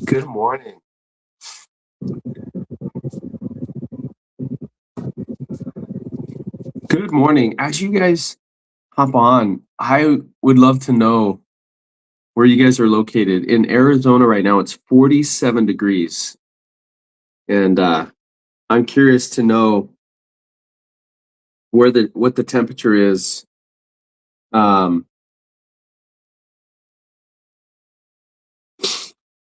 Good morning. Good morning. As you guys hop on, I would love to know where you guys are located. In Arizona right now, it's 47 degrees. And I'm curious to know what the temperature is um,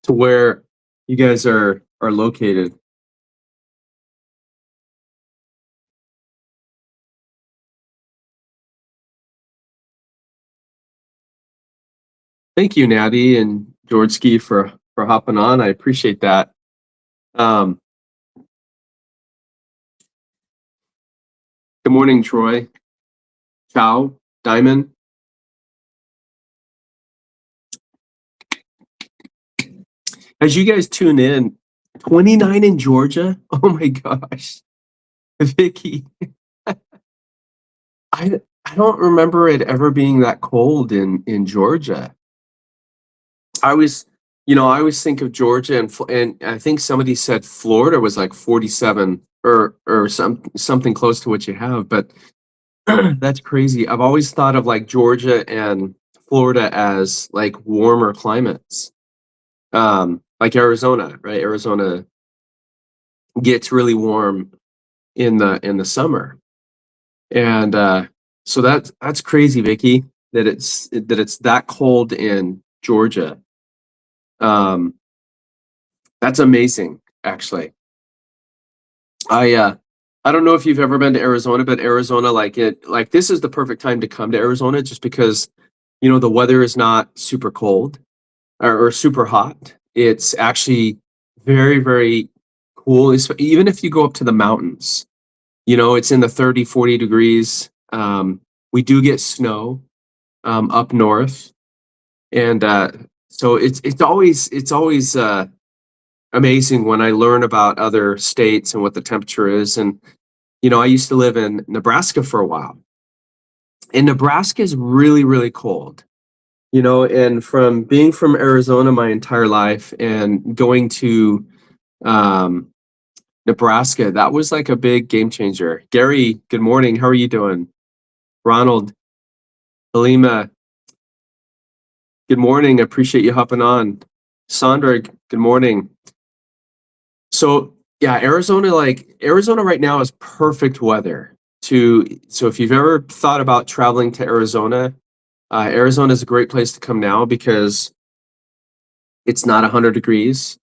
to where you guys are located. Thank you, Natty and George for hopping on. I appreciate that. Um, Good morning, Troy. Ciao, Diamond. As you guys tune in, 29 in Georgia. Oh my gosh. Vicky, I don't remember it ever being that cold in Georgia. I was, I always think of Georgia and I think somebody said Florida was like 47 or something close to what you have, but that's crazy. I've always thought of like Georgia and Florida as like warmer climates. Like Arizona, right? Arizona gets really warm in the summer. And so that's crazy, Vicky, that it's that cold in Georgia. Um, that's amazing, actually. I don't know if you've ever been to Arizona, but Arizona, like this is the perfect time to come to Arizona, just because the weather is not super cold or super hot. It's actually very, very cool. Even if you go up to the mountains, it's in the 30, 40 degrees. We do get snow up north, and so it's always amazing when I learn about other states and what the temperature is. And I used to live in Nebraska for a while, and Nebraska is really, really cold. And from being from Arizona my entire life and going to um, Nebraska, that was like a big game changer. Gary, good morning. How are you doing? Ronald, Halima, good morning. I appreciate you hopping on. Sandra, good morning. So yeah, Arizona right now is perfect weather so if you've ever thought about traveling to Arizona, Arizona is a great place to come now because it's not 100 degrees.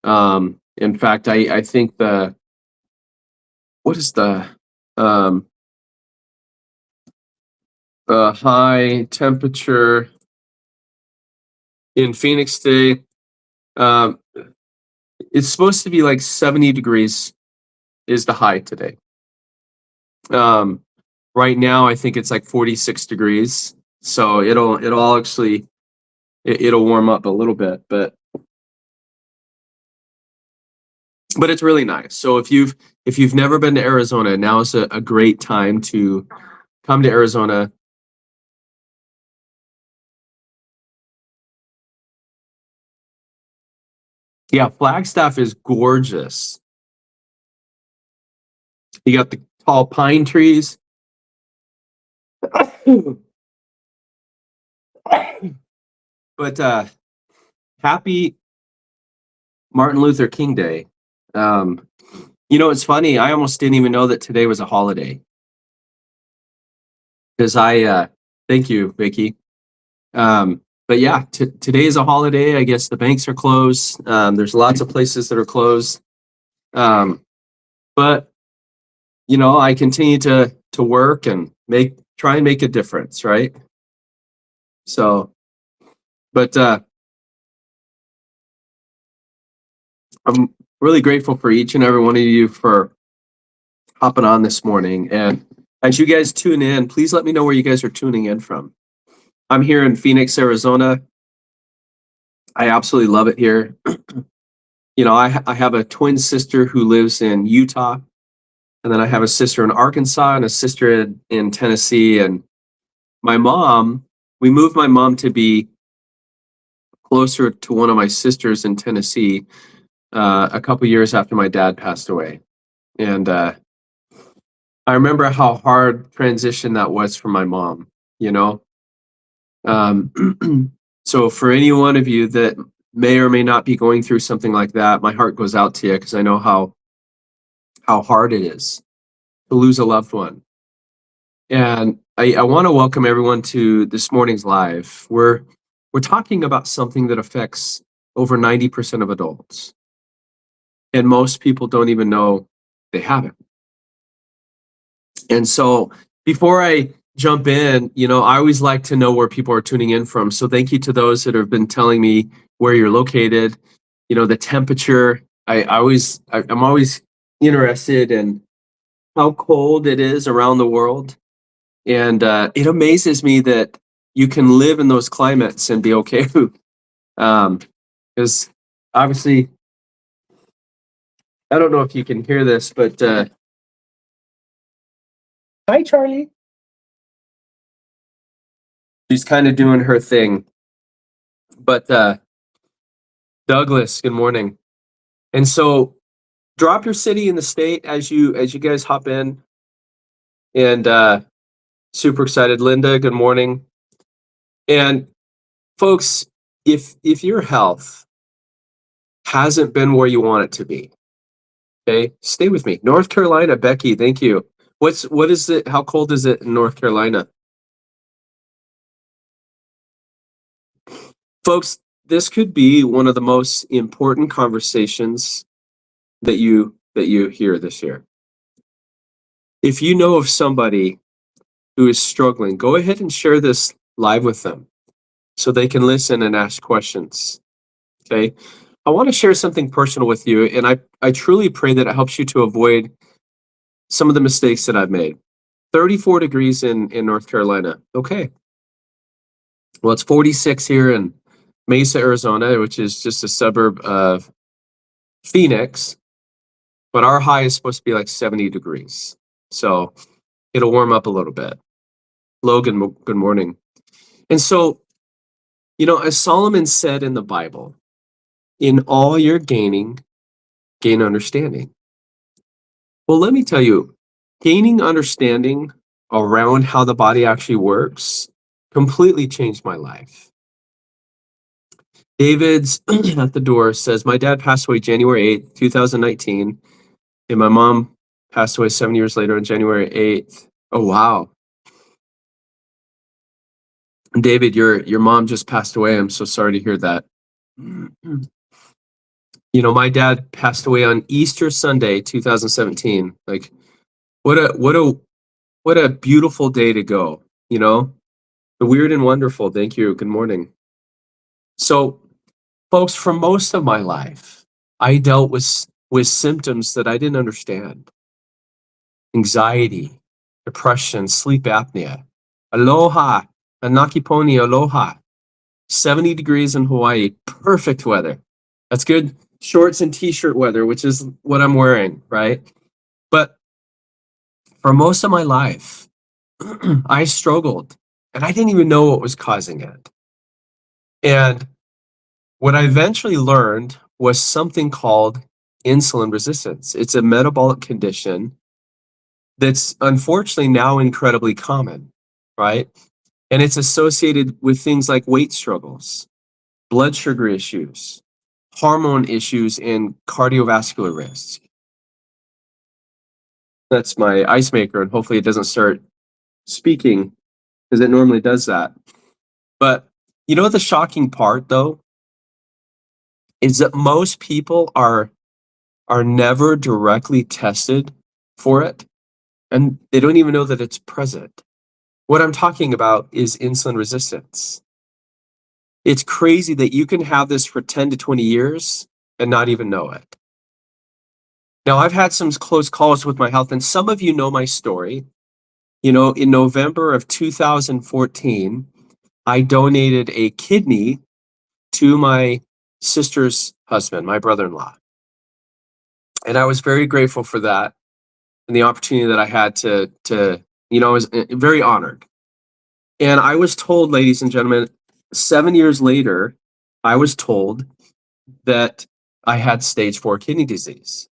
In fact, I think what is the um, high temperature in Phoenix today? Um, it's supposed to be like 70 degrees is the high today. Um, right now, I think it's like 46 degrees. So it'll actually it'll warm up a little bit, but it's really nice. So if you've never been to Arizona, now is a great time to come to Arizona. Yeah, Flagstaff is gorgeous. You got the tall pine trees. But happy Martin Luther King Day. Um, it's funny. I almost didn't even know that today was a holiday because thank you, Vicky. But yeah, today is a holiday. I guess the banks are closed. There's lots of places that are closed. But I continue to work and try and make a difference, right? So, but I'm really grateful for each and every one of you for hopping on this morning. And as you guys tune in, please let me know where you guys are tuning in from. I'm here in Phoenix, Arizona. I absolutely love it here. I have a twin sister who lives in Utah, and then I have a sister in Arkansas and a sister in Tennessee. And my mom, we moved my mom to be closer to one of my sisters in Tennessee a couple years after my dad passed away. And I remember how hard transition that was for my mom, you know? So for any one of you that may or may not be going through something like that, my heart goes out to you because I know how hard it is to lose a loved one. And I want to welcome everyone to this morning's live. We're talking about something that affects over 90% of adults. And most people don't even know they have it. And so before I jump in, I always like to know where people are tuning in from. So thank you to those that have been telling me where you're located, the temperature. I'm always interested in how cold it is around the world. And it amazes me that you can live in those climates and be okay. Because obviously, I don't know if you can hear this, but hi, Charlie. She's kind of doing her thing. But Douglas, good morning. And so drop your city in the state as you guys hop in. And super excited. Linda, good morning. And folks, if your health hasn't been where you want it to be, okay, stay with me. North Carolina, Becky, thank you. What is it? How cold is it in North Carolina? Folks, this could be one of the most important conversations that you hear this year. If you know of somebody who is struggling, go ahead and share this live with them so they can listen and ask questions. Okay. I want to share something personal with you, and I truly pray that it helps you to avoid some of the mistakes that I've made. 34 degrees in North Carolina. Okay. Well, it's 46 here in Mesa, Arizona, which is just a suburb of Phoenix, but our high is supposed to be like 70 degrees. So it'll warm up a little bit. Logan, good morning. And so, as Solomon said in the Bible, in all you're gaining, gain understanding. Well, let me tell you, gaining understanding around how the body actually works completely changed my life. David's at the door says, my dad passed away January 8th, 2019, and my mom passed away 7 years later on January 8th. Oh, wow. David, your mom just passed away. I'm so sorry to hear that. My dad passed away on Easter Sunday, 2017. Like, what a beautiful day to go, the weird and wonderful. Thank you. Good morning. So, folks, for most of my life, I dealt with symptoms that I didn't understand. Anxiety, depression, sleep apnea. Aloha, Anakiponi, aloha. 70 degrees in Hawaii, perfect weather. That's good shorts and t-shirt weather, which is what I'm wearing, right? But for most of my life, I struggled and I didn't even know what was causing it. And what I eventually learned was something called insulin resistance. It's a metabolic condition that's unfortunately now incredibly common, right? And it's associated with things like weight struggles, blood sugar issues, hormone issues, and cardiovascular risks. That's my ice maker, and hopefully it doesn't start speaking because it normally does that. But the shocking part, though, is that most people are never directly tested for it, and they don't even know that it's present. What I'm talking about is insulin resistance. It's crazy that you can have this for 10 to 20 years and not even know it. Now, I've had some close calls with my health, and some of you know my story. In November of 2014, I donated a kidney to my sister's husband, my brother-in-law. And I was very grateful for that and the opportunity that I had to I was very honored. And I was told, ladies and gentlemen, 7 years later, I was told that I had stage 4 kidney disease.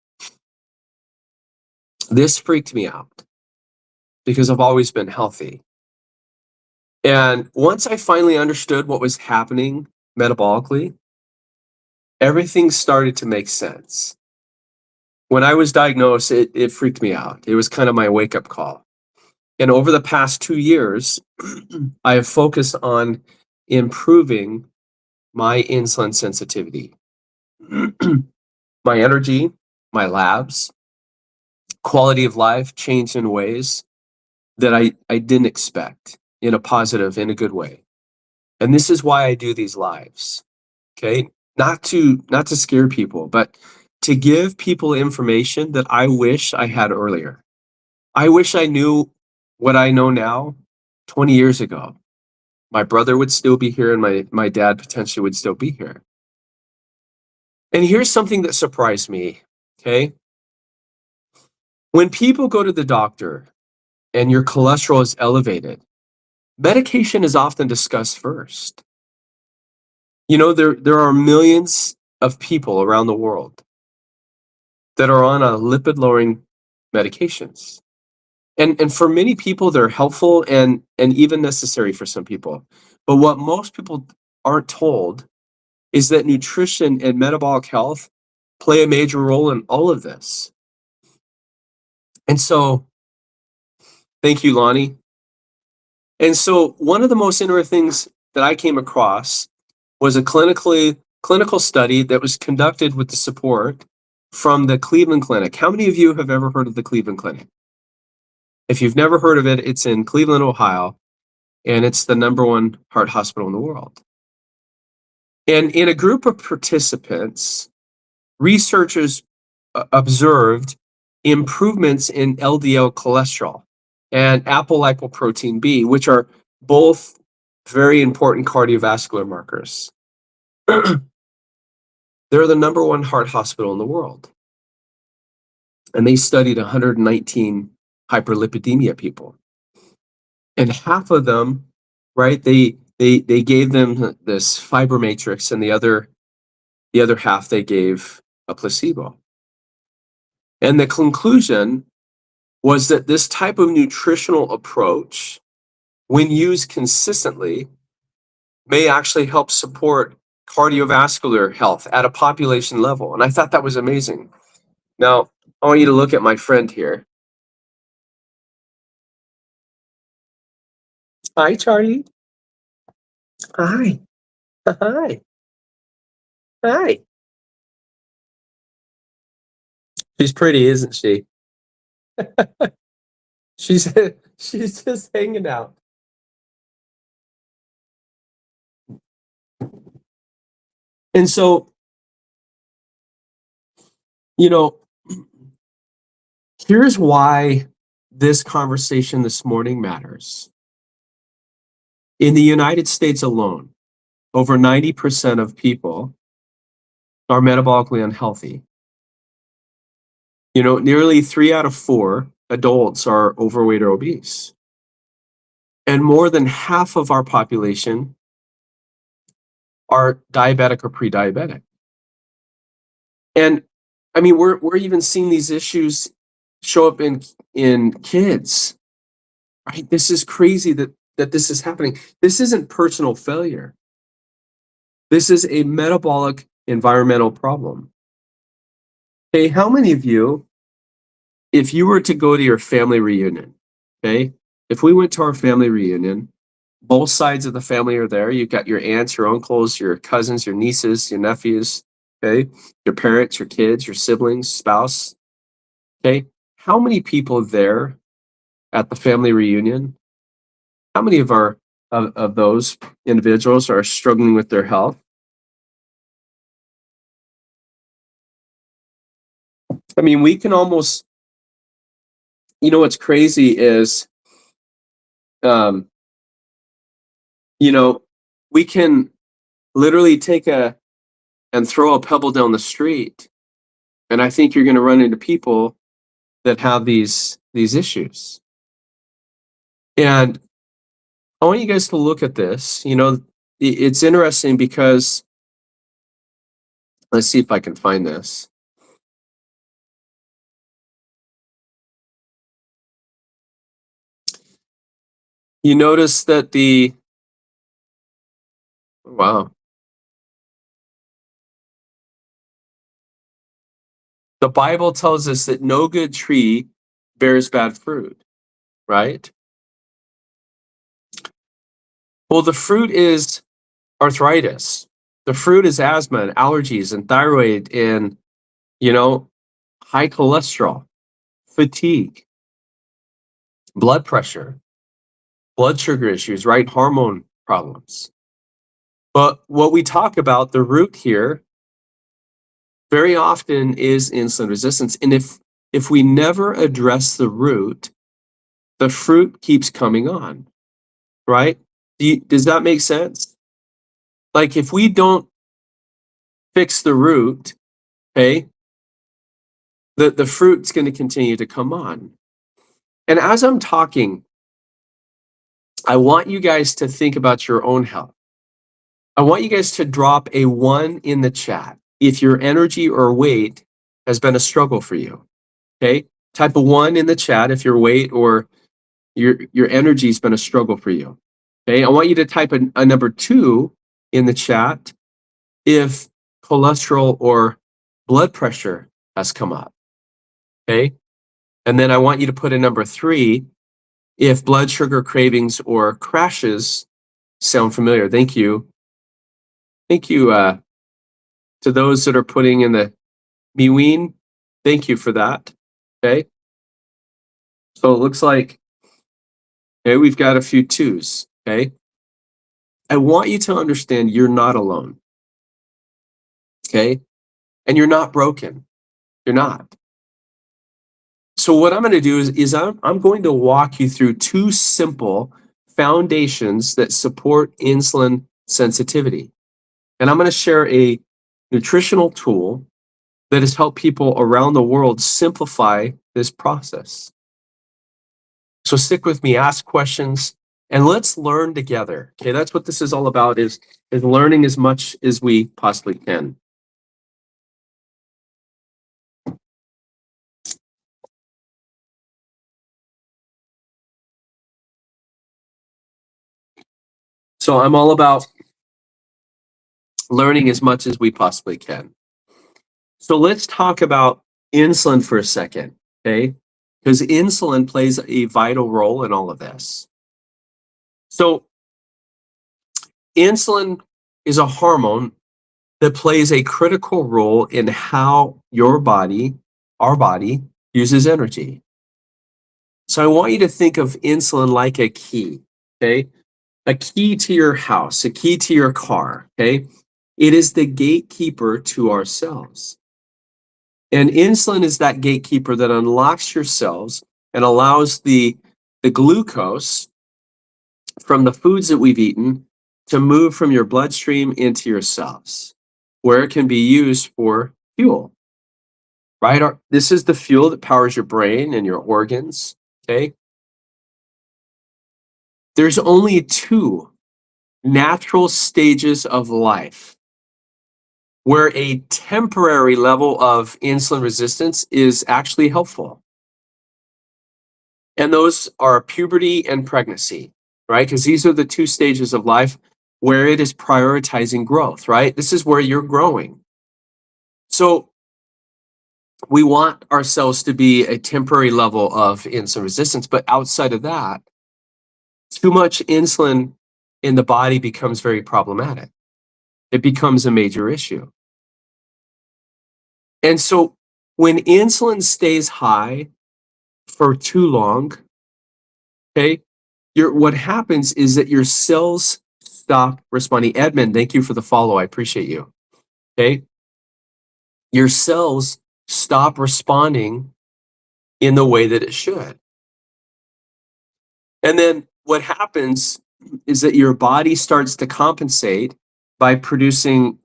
This freaked me out because I've always been healthy. And once I finally understood what was happening metabolically, everything started to make sense. When I was diagnosed, it freaked me out. It was kind of my wake-up call. And over the past 2 years, I have focused on improving my insulin sensitivity, my energy, my labs, quality of life changed in ways that I didn't expect, in a positive, in a good way. And this is why I do these lives. Okay? Not to scare people, but to give people information that I wish I had earlier. I wish I knew what I know now 20 years ago. My brother would still be here and my dad potentially would still be here. And here's something that surprised me, okay? When people go to the doctor and your cholesterol is elevated, medication is often discussed first. You know, there are millions of people around the world that are on a lipid-lowering medications. And for many people, they're helpful and even necessary for some people. But what most people aren't told is that nutrition and metabolic health play a major role in all of this. And so, thank you, Lonnie. And so one of the most interesting things that I came across was a clinical study that was conducted with the support from the Cleveland Clinic. How many of you have ever heard of the Cleveland Clinic? If you've never heard of it, it's in Cleveland, Ohio, and it's the #1 heart hospital in the world. And in a group of participants, researchers observed improvements in LDL cholesterol and apolipoprotein B, which are both very important cardiovascular markers. They're the #1 heart hospital in the world. And they studied 119 hyperlipidemia people. And half of them, right, they gave them this fiber matrix, and the other half they gave a placebo. And the conclusion was that this type of nutritional approach, when used consistently, may actually help support cardiovascular health at a population level. And I thought that was amazing. Now, I want you to look at my friend here. Hi, Charlie. Hi. Hi. Hi. She's pretty, isn't she? She's she's just hanging out. And so, you know, here's why this conversation this morning matters. In the United States alone, over 90% of people are metabolically unhealthy. You know, nearly 3 out of 4 adults are overweight or obese. And more than half of our population are diabetic or pre-diabetic. And I mean, we're even seeing these issues show up in kids, right? This is crazy that this is happening. This isn't personal failure. This is a metabolic environmental problem. Hey, how many of you, if you were to go to your family reunion, okay? If we went to our family reunion, both sides of the family are there. You've got your aunts, your uncles, your cousins, your nieces, your nephews, okay? Your parents, your kids, your siblings, spouse, okay? How many people there at the family reunion, how many of those individuals are struggling with their health? I mean, we can almost, you know, what's crazy is, um, you know, we can literally take and throw a pebble down the street, and I think you're going to run into people that have these issues. And I want you guys to look at this. You know, it's interesting because Let's see if I can find this. You notice that wow. The Bible tells us that no good tree bears bad fruit, right? Well, the fruit is arthritis. The fruit is asthma and allergies and thyroid and, you know, high cholesterol, fatigue, blood pressure, blood sugar issues, right? Hormone problems. But what we talk about, the root here, very often is insulin resistance. And if we never address the root, the fruit keeps coming on, right? Does that make sense? Like if we don't fix the root, okay, the fruit's going to continue to come on. And as I'm talking, I want you guys to think about your own health. I want you guys to drop a 1 in the chat if your energy or weight has been a struggle for you. Okay? Type a 1 in the chat if your weight or your energy's been a struggle for you. Okay? I want you to type a number 2 in the chat if cholesterol or blood pressure has come up. Okay? And then I want you to put a number 3 if blood sugar cravings or crashes sound familiar. Thank you. Thank you to those that are putting in the MeWeen. Thank you for that. Okay. So it looks like, okay, we've got a few 2s. Okay. I want you to understand you're not alone. Okay. And you're not broken. You're not. So what I'm going to do is I'm going to walk you through 2 simple foundations that support insulin sensitivity. And I'm going to share a nutritional tool that has helped people around the world simplify this process. So stick with me, ask questions, and let's learn together. Okay, that's what this is all about, is learning as much as we possibly can. So I'm all about learning as much as we possibly can. So let's talk about insulin for a second, okay? Because insulin plays a vital role in all of this. So insulin is a hormone that plays a critical role in how your body, our body, uses energy. So I want you to think of insulin like a key, okay? A key to your house, a key to your car, okay? It is the gatekeeper to our cells. And insulin is that gatekeeper that unlocks your cells and allows the glucose from the foods that we've eaten to move from your bloodstream into your cells, where it can be used for fuel, right? This is the fuel that powers your brain and your organs, okay? There's only 2 natural stages of life where a temporary level of insulin resistance is actually helpful. And those are puberty and pregnancy, right? Because these are the 2 stages of life where it is prioritizing growth, right? This is where you're growing. So we want our cells to be a temporary level of insulin resistance, but outside of that, too much insulin in the body becomes very problematic. It becomes a major issue. And so when insulin stays high for too long, okay, what happens is that your cells stop responding. Edmund, thank you for the follow. I appreciate you. Okay. Your cells stop responding in the way that it should. And then what happens is that your body starts to compensate by producing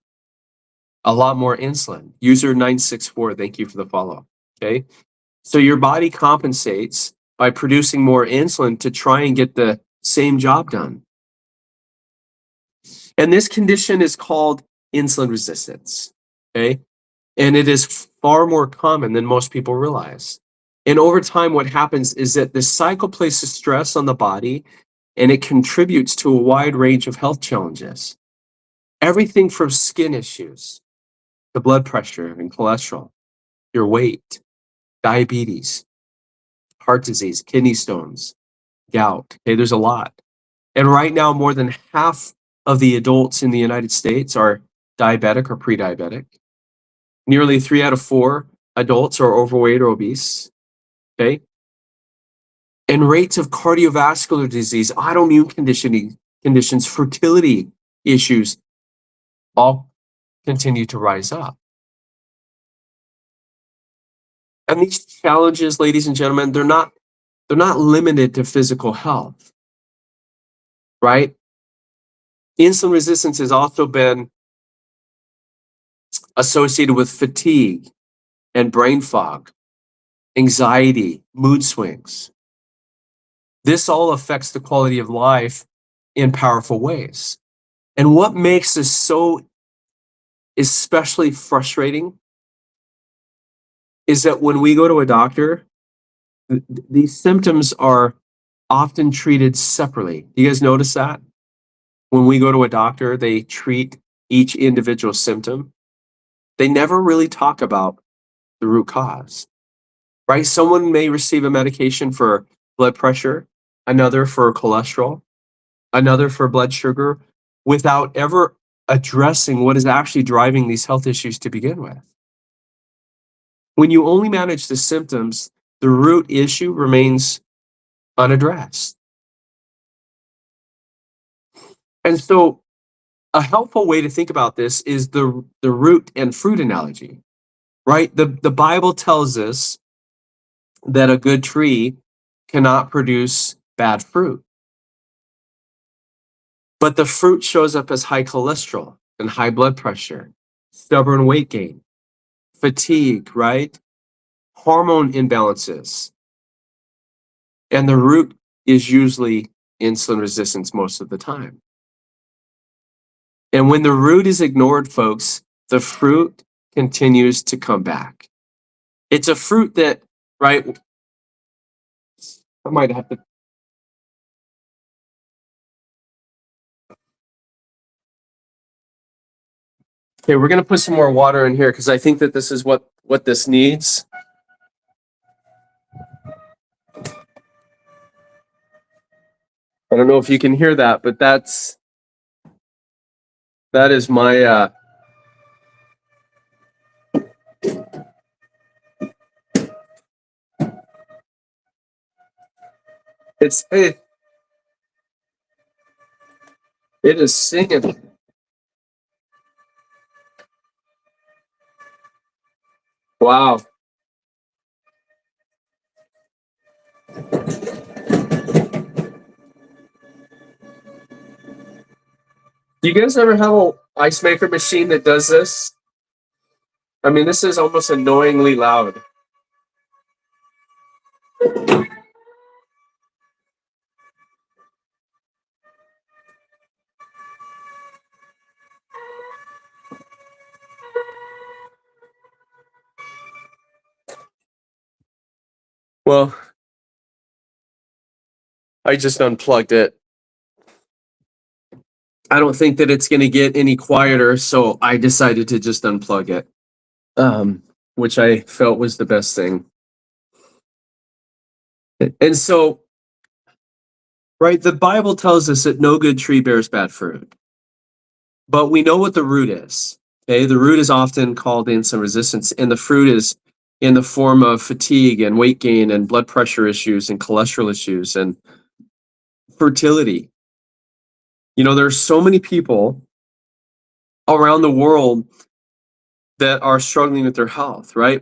a lot more insulin. User 964, thank you for the follow. Okay. So your body compensates by producing more insulin to try and get the same job done. And this condition is called insulin resistance. okay? And it is far more common than most people realize. And over time, what happens is that the cycle places stress on the body and it contributes to a wide range of health challenges. Everything from skin issues to blood pressure and cholesterol, your weight, diabetes, heart disease, kidney stones, gout. Okay, there's a lot. And right now, more than half of the adults in the United States are diabetic or pre-diabetic. Nearly 3 out of 4 adults are overweight or obese. Okay. And rates of cardiovascular disease, autoimmune conditions, fertility issues all continue to rise up. And these challenges, ladies and gentlemen, they're not limited to physical health, right? Insulin resistance has also been associated with fatigue and brain fog, anxiety, mood swings. This all affects the quality of life in powerful ways. And what makes this so especially frustrating is that when we go to a doctor, these symptoms are often treated separately. Do you guys notice that? When we go to a doctor, they treat each individual symptom. They never really talk about the root cause, right? Someone may receive a medication for blood pressure, another for cholesterol, another for blood sugar, without ever addressing what is actually driving these health issues to begin with. When you only manage the symptoms, the root issue remains unaddressed. And so a helpful way to think about this is the root and fruit analogy, right? The Bible tells us that a good tree cannot produce bad fruit. But the fruit shows up as high cholesterol and high blood pressure, stubborn weight gain, fatigue, right? Hormone imbalances. And the root is usually insulin resistance most of the time. And when the root is ignored, folks, the fruit continues to come back. It's a fruit that, right? I might have to. Okay, we're going to put some more water in here because I think that this is what this needs. I don't know if you can hear that, but that is my it is singing. Wow. Do you guys ever have an ice maker machine that does this? I mean, this is almost annoyingly loud. Well, I just unplugged it. I don't think that it's going to get any quieter, so I decided to just unplug it, which I felt was the best thing. And so, right, the Bible tells us that no good tree bears bad fruit. But we know what the root is. Okay, the root is often called insulin resistance, and the fruit is in the form of fatigue and weight gain and blood pressure issues and cholesterol issues and fertility. You know, there's so many people around the world that are struggling with their health, right?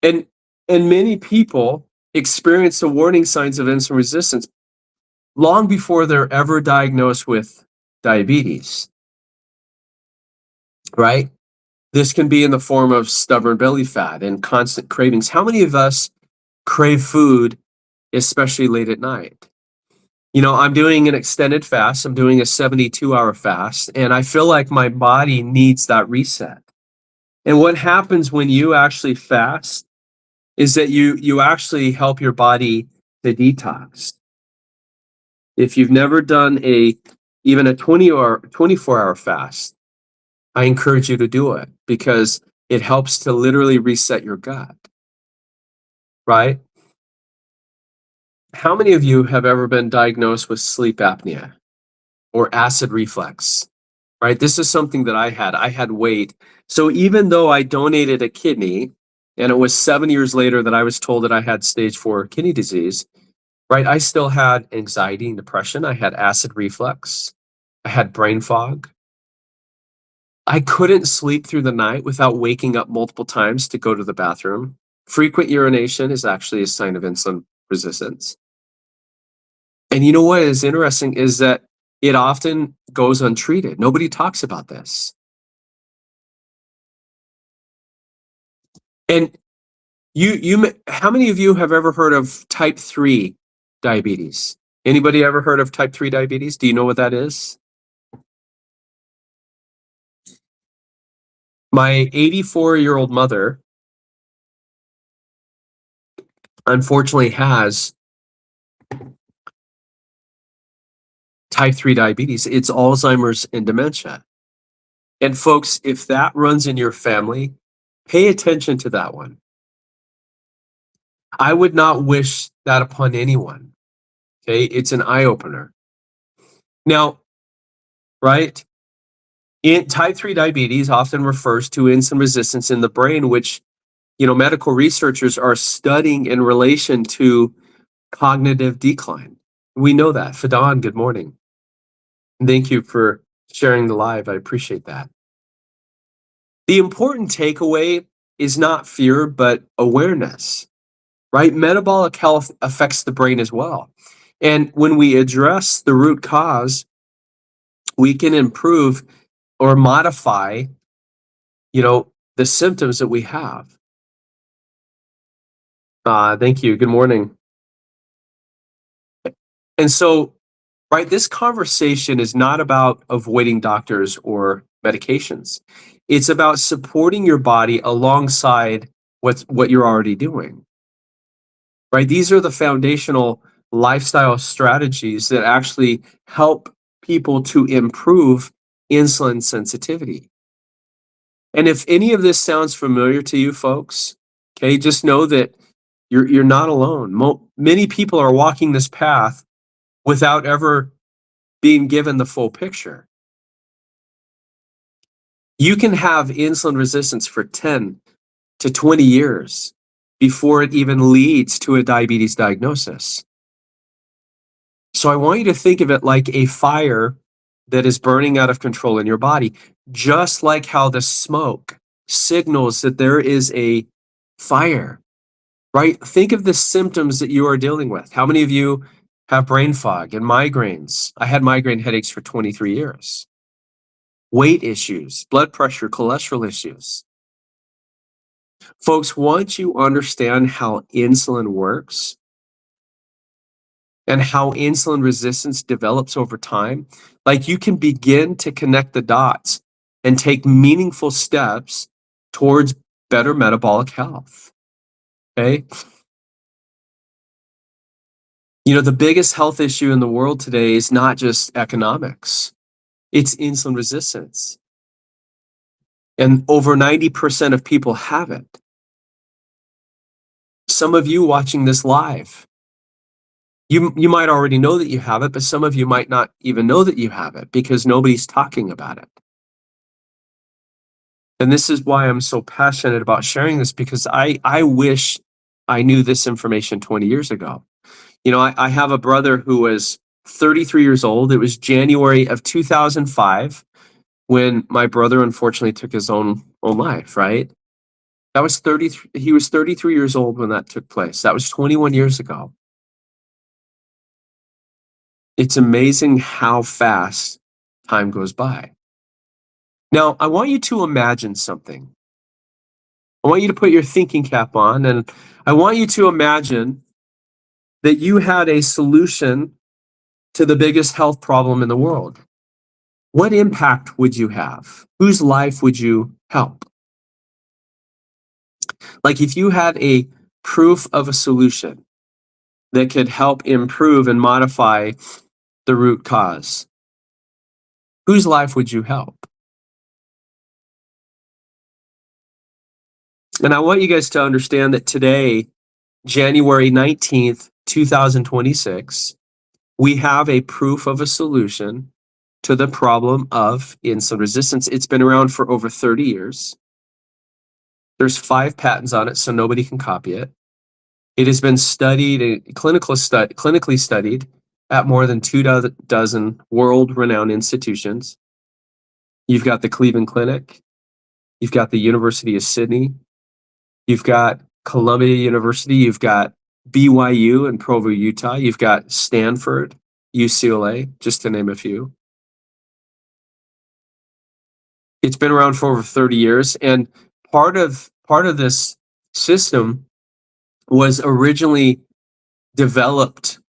And many people experience the warning signs of insulin resistance long before they're ever diagnosed with diabetes, right? This can be in the form of stubborn belly fat and constant cravings. How many of us crave food, especially late at night? You know, I'm doing an extended fast. I'm doing a 72-hour fast, and I feel like my body needs that reset. And what happens when you actually fast is that you actually help your body to detox. If you've never done even a 24-hour fast, I encourage you to do it because it helps to literally reset your gut, right? How many of you have ever been diagnosed with sleep apnea or acid reflux? Right? This is something that I had. I had weight. So even though I donated a kidney, and it was 7 years later that I was told that I had stage 4 kidney disease, right? I still had anxiety and depression. I had acid reflux. I had brain fog. I couldn't sleep through the night without waking up multiple times to go to the bathroom. Frequent urination is actually a sign of insulin resistance. And you know what is interesting is that it often goes untreated. Nobody talks about this. And how many of you have ever heard of type 3 diabetes? Anybody ever heard of type 3 diabetes? Do you know what that is? My 84-year-old mother unfortunately has type 3 diabetes. It's Alzheimer's and dementia. And folks, if that runs in your family, pay attention to that one. I would not wish that upon anyone. Okay, it's an eye opener. Now, right? Type 3 diabetes often refers to insulin resistance in the brain, which medical researchers are studying in relation to cognitive decline. We know that. Fadon, good morning. Thank you for sharing the live. I appreciate that. The important takeaway is not fear, but awareness, right? Metabolic health affects the brain as well. And when we address the root cause, we can improve or modify, the symptoms that we have. Thank you. Good morning. And so, right, this conversation is not about avoiding doctors or medications. It's about supporting your body alongside what you're already doing. Right? These are the foundational lifestyle strategies that actually help people to improve insulin sensitivity. And if any of this sounds familiar to you folks, okay, just know that you're not alone. Many people are walking this path without ever being given the full picture. You can have insulin resistance for 10 to 20 years before it even leads to a diabetes diagnosis. So I want you to think of it like a fire that is burning out of control in your body, just like how the smoke signals that there is a fire, right? Think of the symptoms that you are dealing with. How many of you have brain fog and migraines? I had migraine headaches for 23 years. Weight issues, blood pressure, cholesterol issues. Folks, once you understand how insulin works and how insulin resistance develops over time, like you can begin to connect the dots and take meaningful steps towards better metabolic health. Okay? The biggest health issue in the world today is not just economics, it's insulin resistance. And over 90% of people have it. Some of you watching this live, you might already know that you have it, but some of you might not even know that you have it because nobody's talking about it. And this is why I'm so passionate about sharing this, because I wish I knew this information 20 years ago. I have a brother who was 33 years old. It was January of 2005 when my brother unfortunately took his own life, right? He was 33 years old when that took place. That was 21 years ago. It's amazing how fast time goes by. Now, I want you to imagine something. I want you to put your thinking cap on, and I want you to imagine that you had a solution to the biggest health problem in the world. What impact would you have? Whose life would you help? Like if you had a proof of a solution that could help improve and modify the root cause, whose life would you help? And I want you guys to understand that today, January 19th, 2026, we have a proof of a solution to the problem of insulin resistance. It's been around for over 30 years. There's 5 patents on it, so nobody can copy it. It has been studied, clinically studied at more than 24 world-renowned institutions. You've got the Cleveland Clinic, you've got the University of Sydney, you've got Columbia University, you've got BYU in Provo, Utah, you've got Stanford, UCLA, just to name a few. It's been around for over 30 years, and part of this system was originally developed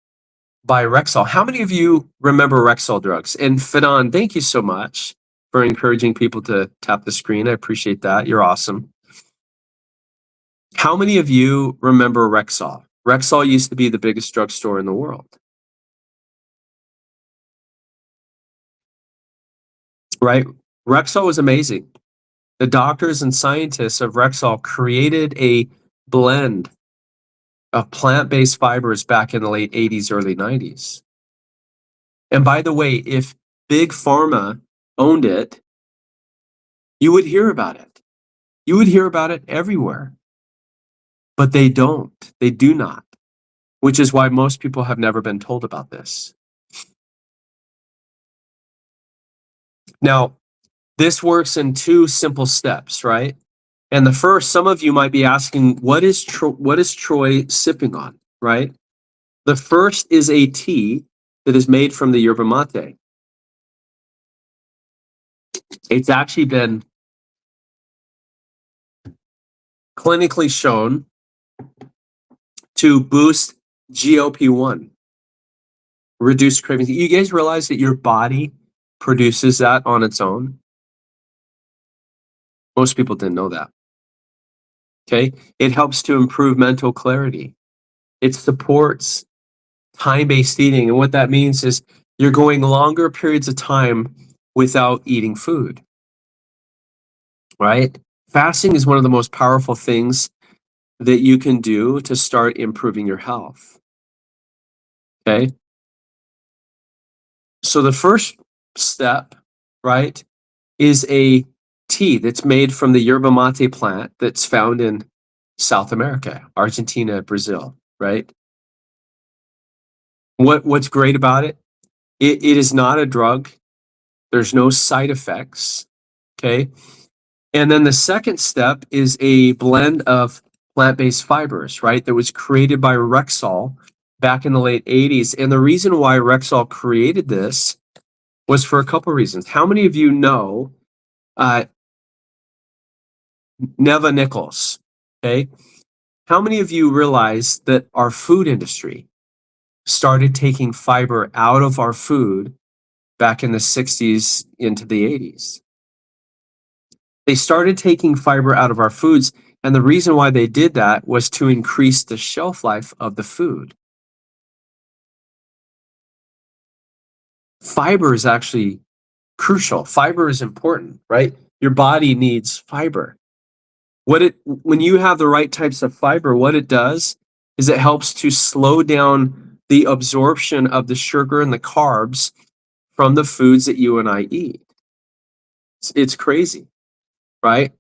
by Rexall. How many of you remember Rexall drugs? And Fidan, thank you so much for encouraging people to tap the screen. I appreciate that. You're awesome. How many of you remember Rexall? Rexall used to be the biggest drugstore in the world. Right? Rexall was amazing. The doctors and scientists of Rexall created a blend of plant-based fibers back in the late 80s, early 90s. And by the way, if Big Pharma owned it, you would hear about it. You would hear about it everywhere. But they don't. They do not. Which is why most people have never been told about this. Now, this works in 2 simple steps, right? And the first, some of you might be asking, what is Troy sipping on, right? The first is a tea that is made from the yerba mate. It's actually been clinically shown to boost GLP-1, reduce cravings. You guys realize that your body produces that on its own? Most people didn't know that. Okay, it helps to improve mental clarity. It supports time-based eating, and what that means is you're going longer periods of time without eating food, right? Fasting is one of the most powerful things that you can do to start improving your health. Okay, so the first step, right, is a tea that's made from the yerba mate plant that's found in South America, Argentina, Brazil, right? What's great about it? It is not a drug. There's no side effects, okay? And then the second step is a blend of plant-based fibers, right? That was created by Rexall back in the late 80s. And the reason why Rexall created this was for a couple of reasons. How many of you know Neva Nichols, okay? How many of you realize that our food industry started taking fiber out of our food back in the 60s into the 80s? They started taking fiber out of our foods, and the reason why they did that was to increase the shelf life of the food. Fiber is actually crucial. Fiber is important, right? Your body needs fiber. When you have the right types of fiber, what it does is it helps to slow down the absorption of the sugar and the carbs from the foods that you and I eat. It's crazy, right?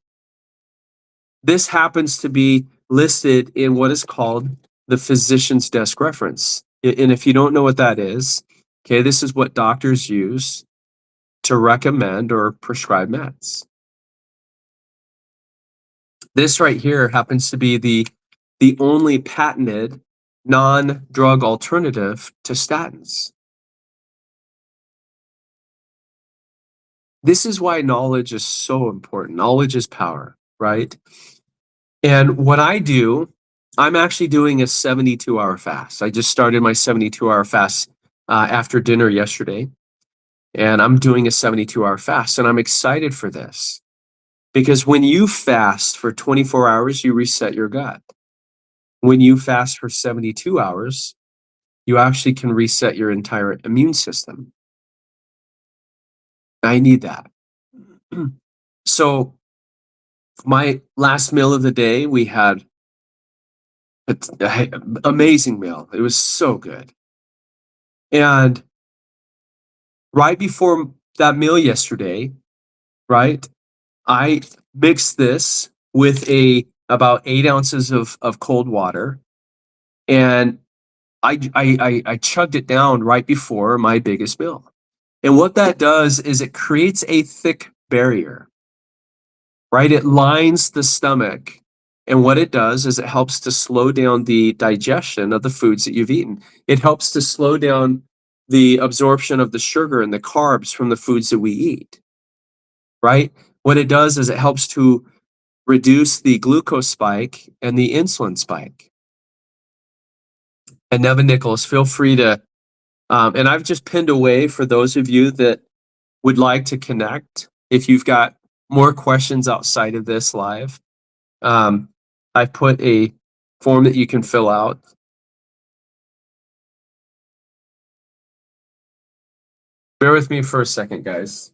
This happens to be listed in what is called the physician's desk reference. And if you don't know what that is, okay, this is what doctors use to recommend or prescribe meds. This right here happens to be the only patented non-drug alternative to statins. This is why knowledge is so important. Knowledge is power, right? And what I do, I'm actually doing a 72-hour fast. I just started my 72-hour fast after dinner yesterday, and I'm doing a 72-hour fast, and I'm excited for this. Because when you fast for 24 hours, you reset your gut. When you fast for 72 hours, you actually can reset your entire immune system. I need that. So my last meal of the day, we had an amazing meal. It was so good. And right before that meal yesterday, right, I mixed this with about 8 ounces of cold water, and I chugged it down right before my biggest meal. And what that does is it creates a thick barrier, right? It lines the stomach. And what it does is it helps to slow down the digestion of the foods that you've eaten. It helps to slow down the absorption of the sugar and the carbs from the foods that we eat, right? What it does is it helps to reduce the glucose spike and the insulin spike. And Nevin Nichols, feel free to, and I've just pinned away for those of you that would like to connect. If you've got more questions outside of this live, I've put a form that you can fill out. Bear with me for a second, guys.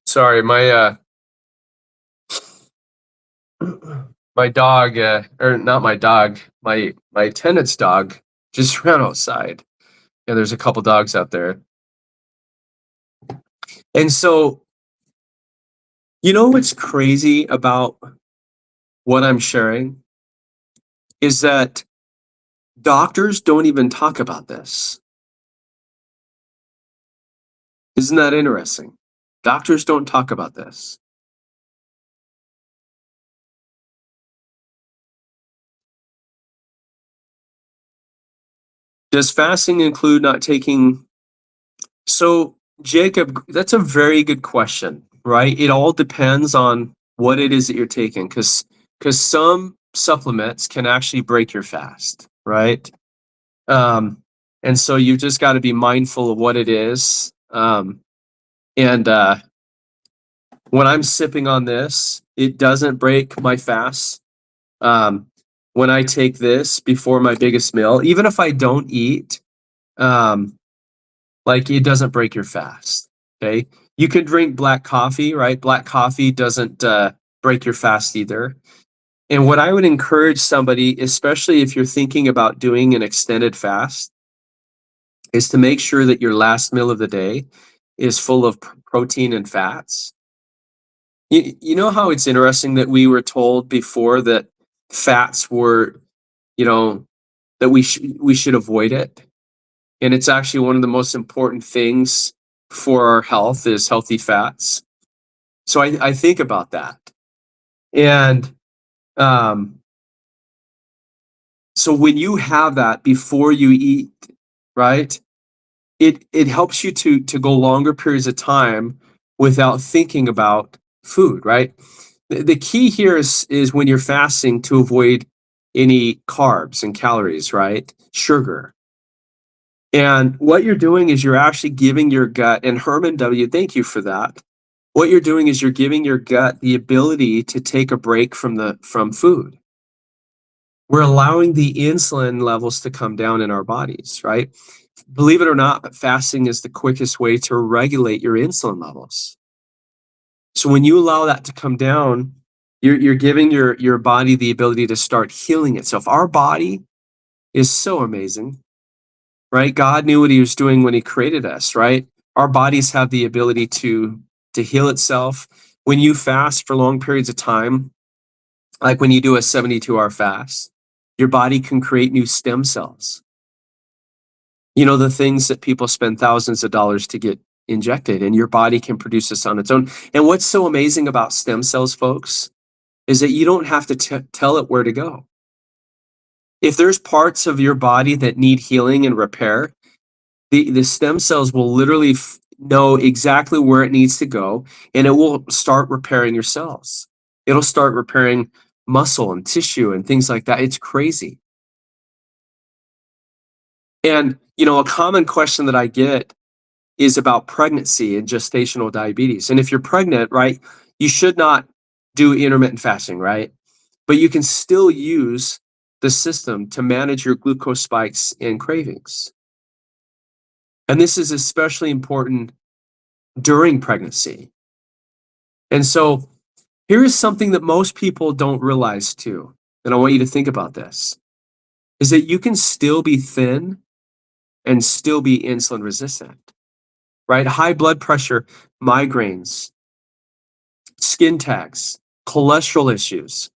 Sorry, my dog, or not my dog, my tenant's dog just ran outside. And there's a couple dogs out there. And so, you know what's crazy about what I'm sharing is that doctors don't even talk about this. Isn't that interesting? Doctors don't talk about this. Does fasting include not taking? So, Jacob, that's a very good question, right? It all depends on what it is that you're taking, because some supplements can actually break your fast, right? And so you've just got to be mindful of what it is. And when I'm sipping on this, it doesn't break my fast. When I take this before my biggest meal, even if I don't eat, like it doesn't break your fast. Okay. You can drink black coffee, right? Black coffee doesn't break your fast either. And what I would encourage somebody, especially if you're thinking about doing an extended fast, is to make sure that your last meal of the day is full of protein and fats. You know how it's interesting that we were told before that fats were, that we should avoid it. And it's actually one of the most important things for our health is healthy fats. So I think about that. And so when you have that before you eat, right, it helps you to go longer periods of time without thinking about food, right? The key here is when you're fasting to avoid any carbs and calories, right? Sugar. And what you're doing is you're actually giving your gut, and Herman W., thank you for that. What you're doing is you're giving your gut the ability to take a break from food. We're allowing the insulin levels to come down in our bodies, right? Believe it or not, fasting is the quickest way to regulate your insulin levels. So when you allow that to come down, you're giving your body the ability to start healing itself. Our body is so amazing, right? God knew what he was doing when he created us, right? Our bodies have the ability to heal itself. When you fast for long periods of time, like when you do a 72-hour fast, your body can create new stem cells. You know, the things that people spend thousands of dollars to get injected, and your body can produce this on its own. And what's so amazing about stem cells, folks, is that you don't have to tell it where to go. If there's parts of your body that need healing and repair, the stem cells will literally know exactly where it needs to go, and it will start repairing your cells. It'll start repairing muscle and tissue and things like that. It's crazy. And, a common question that I get is about pregnancy and gestational diabetes. And if you're pregnant, right, you should not do intermittent fasting, right? But you can still use the system to manage your glucose spikes and cravings. And this is especially important during pregnancy. And so here is something that most people don't realize too, and I want you to think about this, is that you can still be thin and still be insulin resistant, right? High blood pressure, migraines, skin tags, cholesterol issues,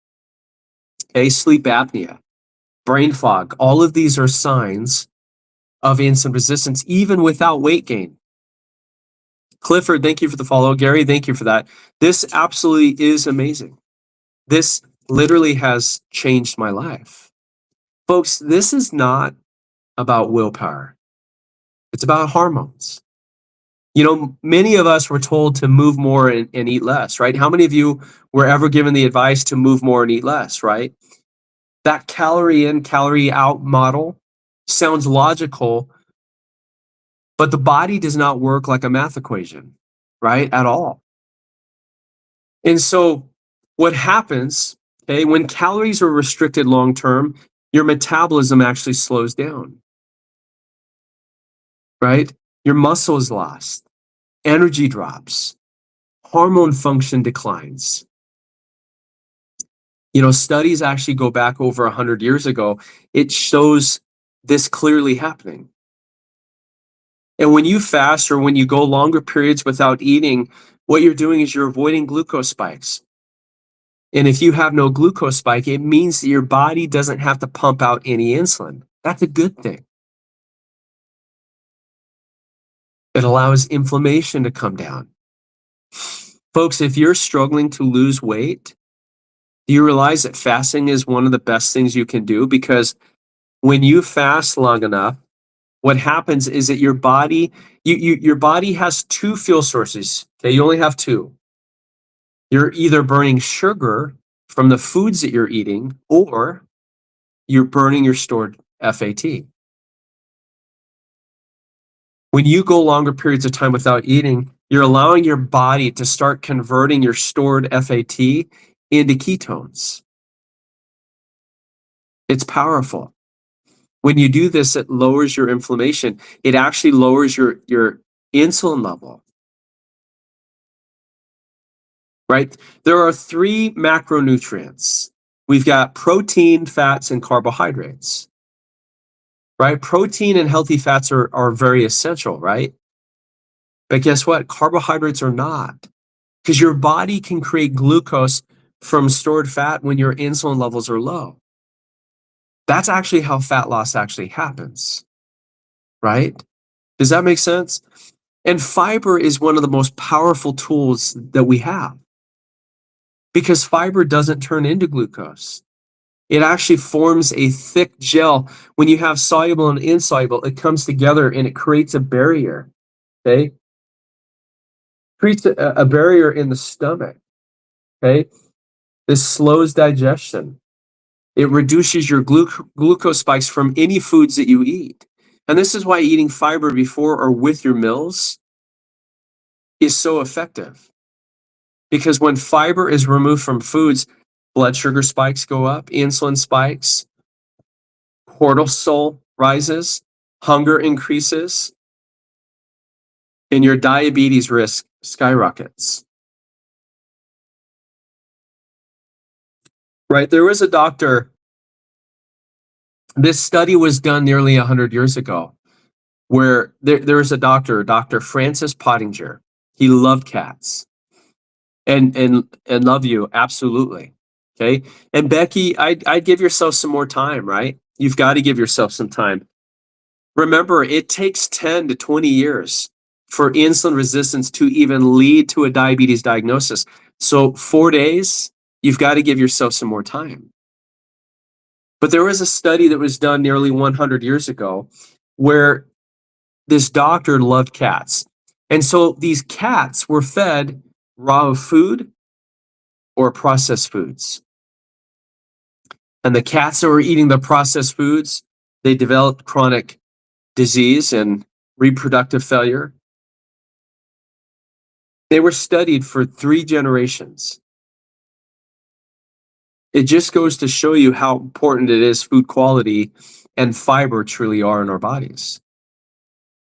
okay, sleep apnea, brain fog, all of these are signs of insulin resistance, even without weight gain. Clifford, thank you for the follow. Gary, thank you for that. This absolutely is amazing. This literally has changed my life. Folks, this is not about willpower. It's about hormones. Many of us were told to move more and eat less, right? How many of you were ever given the advice to move more and eat less, right? That calorie in, calorie out model sounds logical, but the body does not work like a math equation, right? At all. And so what happens, okay, when calories are restricted long term, your metabolism actually slows down, right? Your muscle is lost, energy drops, hormone function declines. Studies actually go back over 100 years ago. It shows this clearly happening. And when you fast or when you go longer periods without eating, what you're doing is you're avoiding glucose spikes. And if you have no glucose spike, it means that your body doesn't have to pump out any insulin. That's a good thing. It allows inflammation to come down. Folks, if you're struggling to lose weight, do you realize that fasting is one of the best things you can do? Because when you fast long enough, what happens is that your body has two fuel sources. Okay, you only have two. You're either burning sugar from the foods that you're eating, or you're burning your stored FAT. When you go longer periods of time without eating, you're allowing your body to start converting your stored FAT into ketones. It's powerful. When you do this, it lowers your inflammation. It actually lowers your insulin level. Right? There are three macronutrients. We've got protein, fats, and carbohydrates. Right? Protein and healthy fats are very essential, right? But guess what? Carbohydrates are not. Because your body can create glucose from stored fat when your insulin levels are low. That's actually how fat loss actually happens. Right? Does that make sense? And fiber is one of the most powerful tools that we have, because fiber doesn't turn into glucose. It actually forms a thick gel. When you have soluble and insoluble, it comes together and it creates a barrier. Okay? Creates a barrier in the stomach. Okay? This slows digestion. It reduces your glucose spikes from any foods that you eat. And this is why eating fiber before or with your meals is so effective. Because when fiber is removed from foods, blood sugar spikes go up, insulin spikes, cortisol rises, hunger increases, and your diabetes risk skyrockets. Right? There was a doctor, this study was done nearly 100 years ago, where there was a doctor, Dr. Francis Pottinger. He loved cats. And love you, absolutely. Okay. And Becky, I'd give yourself some more time, right? You've got to give yourself some time. Remember, it takes 10 to 20 years for insulin resistance to even lead to a diabetes diagnosis. So 4 days, you've got to give yourself some more time. But there was a study that was done nearly 100 years ago where this doctor loved cats. And so these cats were fed raw food or processed foods. And the cats that were eating the processed foods, they developed chronic disease and reproductive failure. They were studied for 3 generations. It just goes to show you how important it is food quality and fiber truly are in our bodies.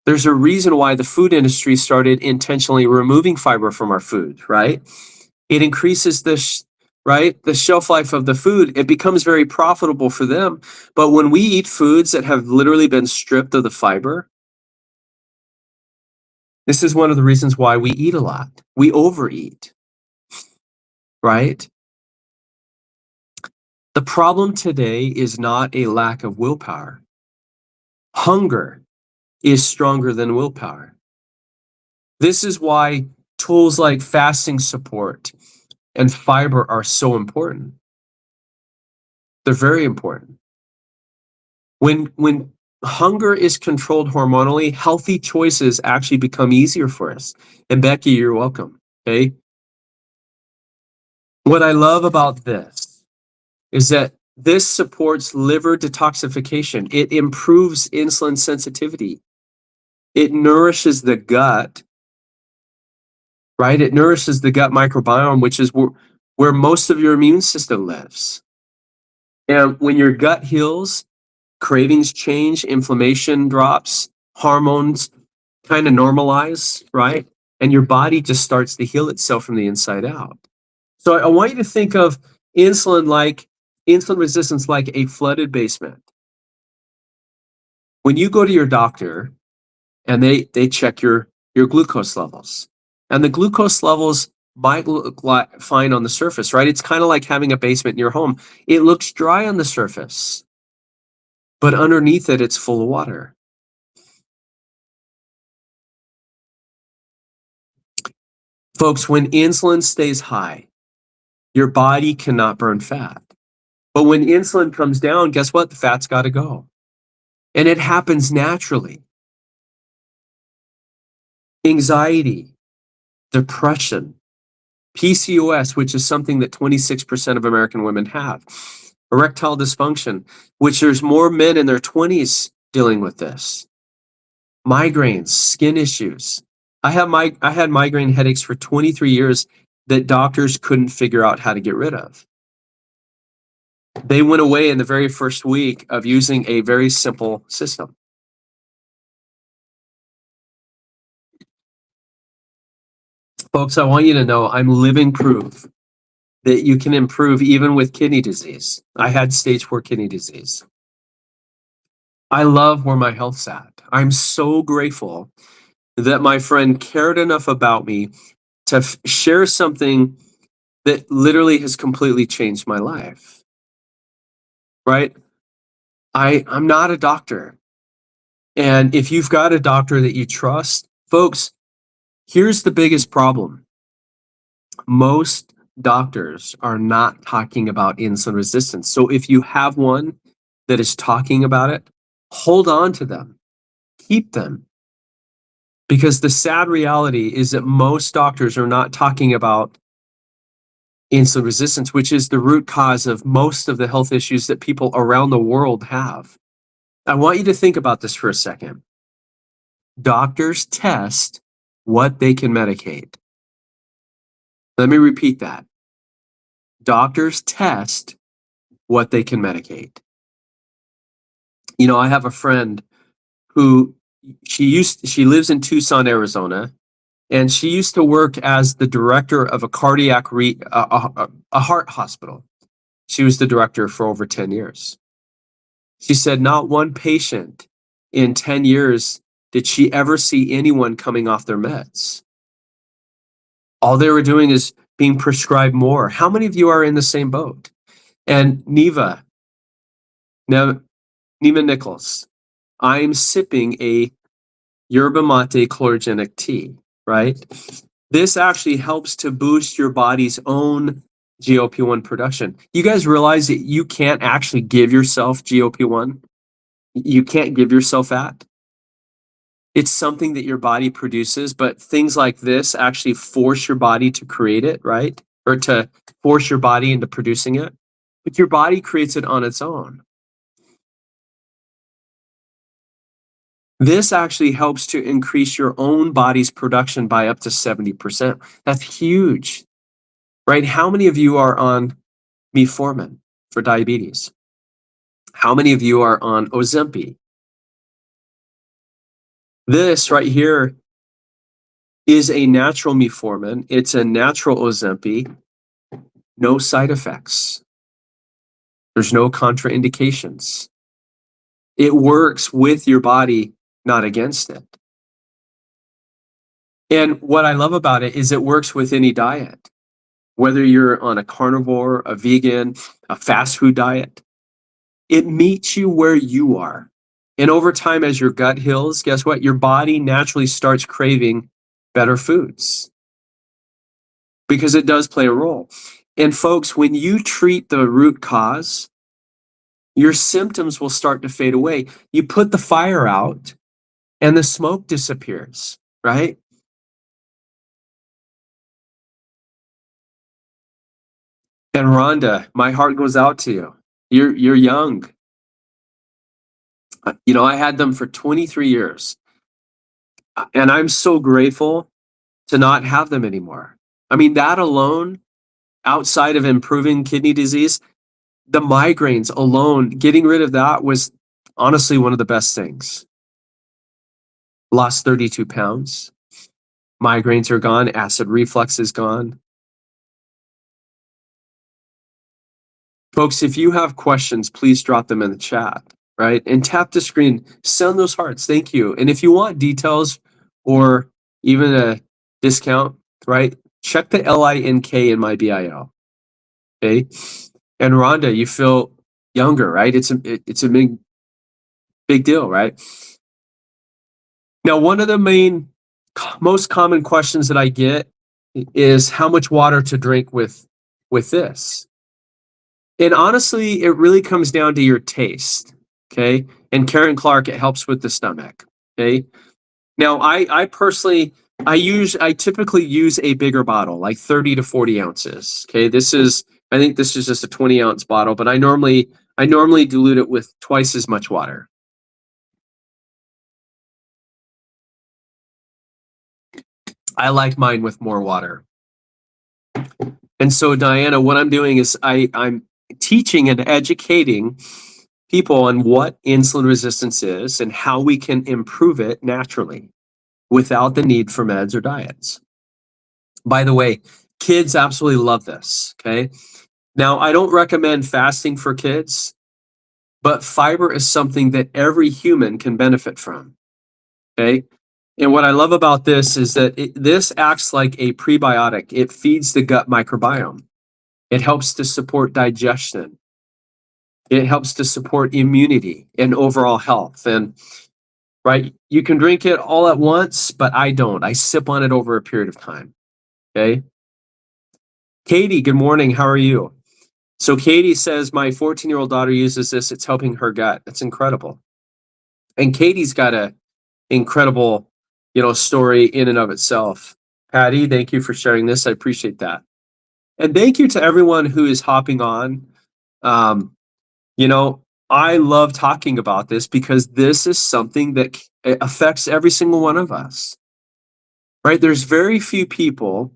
There's a reason why the food industry started intentionally removing fiber from our food, right? It increases the shelf life of the food. It becomes very profitable for them. But when we eat foods that have literally been stripped of the fiber, this is one of the reasons why we eat a lot. We overeat, right? The problem today is not a lack of willpower. Hunger is stronger than willpower. This is why tools like fasting support and fiber are so important. They're very important. When hunger is controlled hormonally, healthy choices actually become easier for us. And Becky, you're welcome. Okay. What I love about this is that this supports liver detoxification. It improves insulin sensitivity. It nourishes the gut, right? It nourishes the gut microbiome, which is where most of your immune system lives. And when your gut heals, cravings change, inflammation drops, hormones kind of normalize, right? And your body just starts to heal itself from the inside out. So I want you to think of insulin resistance like a flooded basement. When you go to your doctor and they check your glucose levels, and the glucose levels might look like fine on the surface, right? It's kind of like having a basement in your home. It looks dry on the surface, but underneath it, it's full of water. Folks, when insulin stays high, your body cannot burn fat. But when insulin comes down, guess what? The fat's got to go. And it happens naturally. Anxiety, depression, PCOS, which is something that 26% of American women have, erectile dysfunction, which there's more men in their 20s dealing with this, migraines, skin issues. I had migraine headaches for 23 years that doctors couldn't figure out how to get rid of. They went away in the very first week of using a very simple system. Folks, I want you to know I'm living proof that you can improve even with kidney disease. I had stage 4 kidney disease. I love where my health's at. I'm so grateful that my friend cared enough about me to share something that literally has completely changed my life, right? I'm not a doctor. And if you've got a doctor that you trust, folks, here's the biggest problem. Most doctors are not talking about insulin resistance. So if you have one that is talking about it, hold on to them, keep them. Because the sad reality is that most doctors are not talking about insulin resistance, which is the root cause of most of the health issues that people around the world have. I want you to think about this for a second. Doctors test what they can medicate. Let me repeat that. Doctors test what they can medicate. You know, I have a friend who she lives in Tucson, Arizona, and she used to work as the director of a heart hospital. She was the director for over 10 years. She said not one patient in 10 years did she ever see anyone coming off their meds. All they were doing is being prescribed more. How many of you are in the same boat? And Neva Nichols, I'm sipping a yerba mate chlorogenic tea, right? This actually helps to boost your body's own GLP-1 production. You guys realize that you can't actually give yourself GLP-1? You can't give yourself that. It's something that your body produces, but things like this actually force your body to create it, right? Or to force your body into producing it. but your body creates it on its own. This actually helps to increase your own body's production by up to 70%. That's huge, right? How many of you are on metformin for diabetes? How many of you are on Ozempic? This right here is a natural metformin. It's a natural Ozempic, no side effects. There's no contraindications. It works with your body, not against it. And what I love about it is it works with any diet, whether you're on a carnivore, a vegan, a fast food diet. It meets you where you are. And over time, as your gut heals, guess what? Your body naturally starts craving better foods because it does play a role. And folks, when you treat the root cause, your symptoms will start to fade away. You put the fire out and the smoke disappears, right? And Rhonda, my heart goes out to you. You're young. You know, I had them for 23 years. And I'm so grateful to not have them anymore. I mean, that alone, outside of improving kidney disease, the migraines alone, getting rid of that was honestly one of the best things. Lost 32 pounds. Migraines are gone. Acid reflux is gone. Folks, if you have questions, please drop them in the chat, right? And tap the screen, send those hearts. Thank you. And if you want details or even a discount, right? Check the LINK in my BIO. Okay. And Rhonda, you feel younger, right? It's a big deal, right? Now, one of the most common questions that I get is how much water to drink with this. And honestly, it really comes down to your taste, okay? And Karen Clark, it helps with the stomach, okay? Now, I personally, I typically use a bigger bottle, like 30 to 40 ounces, okay? I think this is just a 20-ounce bottle, but I normally dilute it with twice as much water. I like mine with more water. And so, Diana, what I'm doing is I'm teaching and educating people on what insulin resistance is and how we can improve it naturally without the need for meds or diets. By the way, kids absolutely love this, okay? Now, I don't recommend fasting for kids, but fiber is something that every human can benefit from, okay? And what I love about this is that this acts like a prebiotic. It feeds the gut microbiome. It helps to support digestion. It helps to support immunity and overall health. And right, you can drink it all at once, but I don't. I sip on it over a period of time. Okay. Katie, good morning. How are you? So Katie says, my 14-year-old daughter uses this. It's helping her gut. That's incredible. And Katie's got a incredible, story in and of itself. Patty, thank you for sharing this. I appreciate that. And thank you to everyone who is hopping on. I love talking about this because this is something that affects every single one of us, right? There's very few people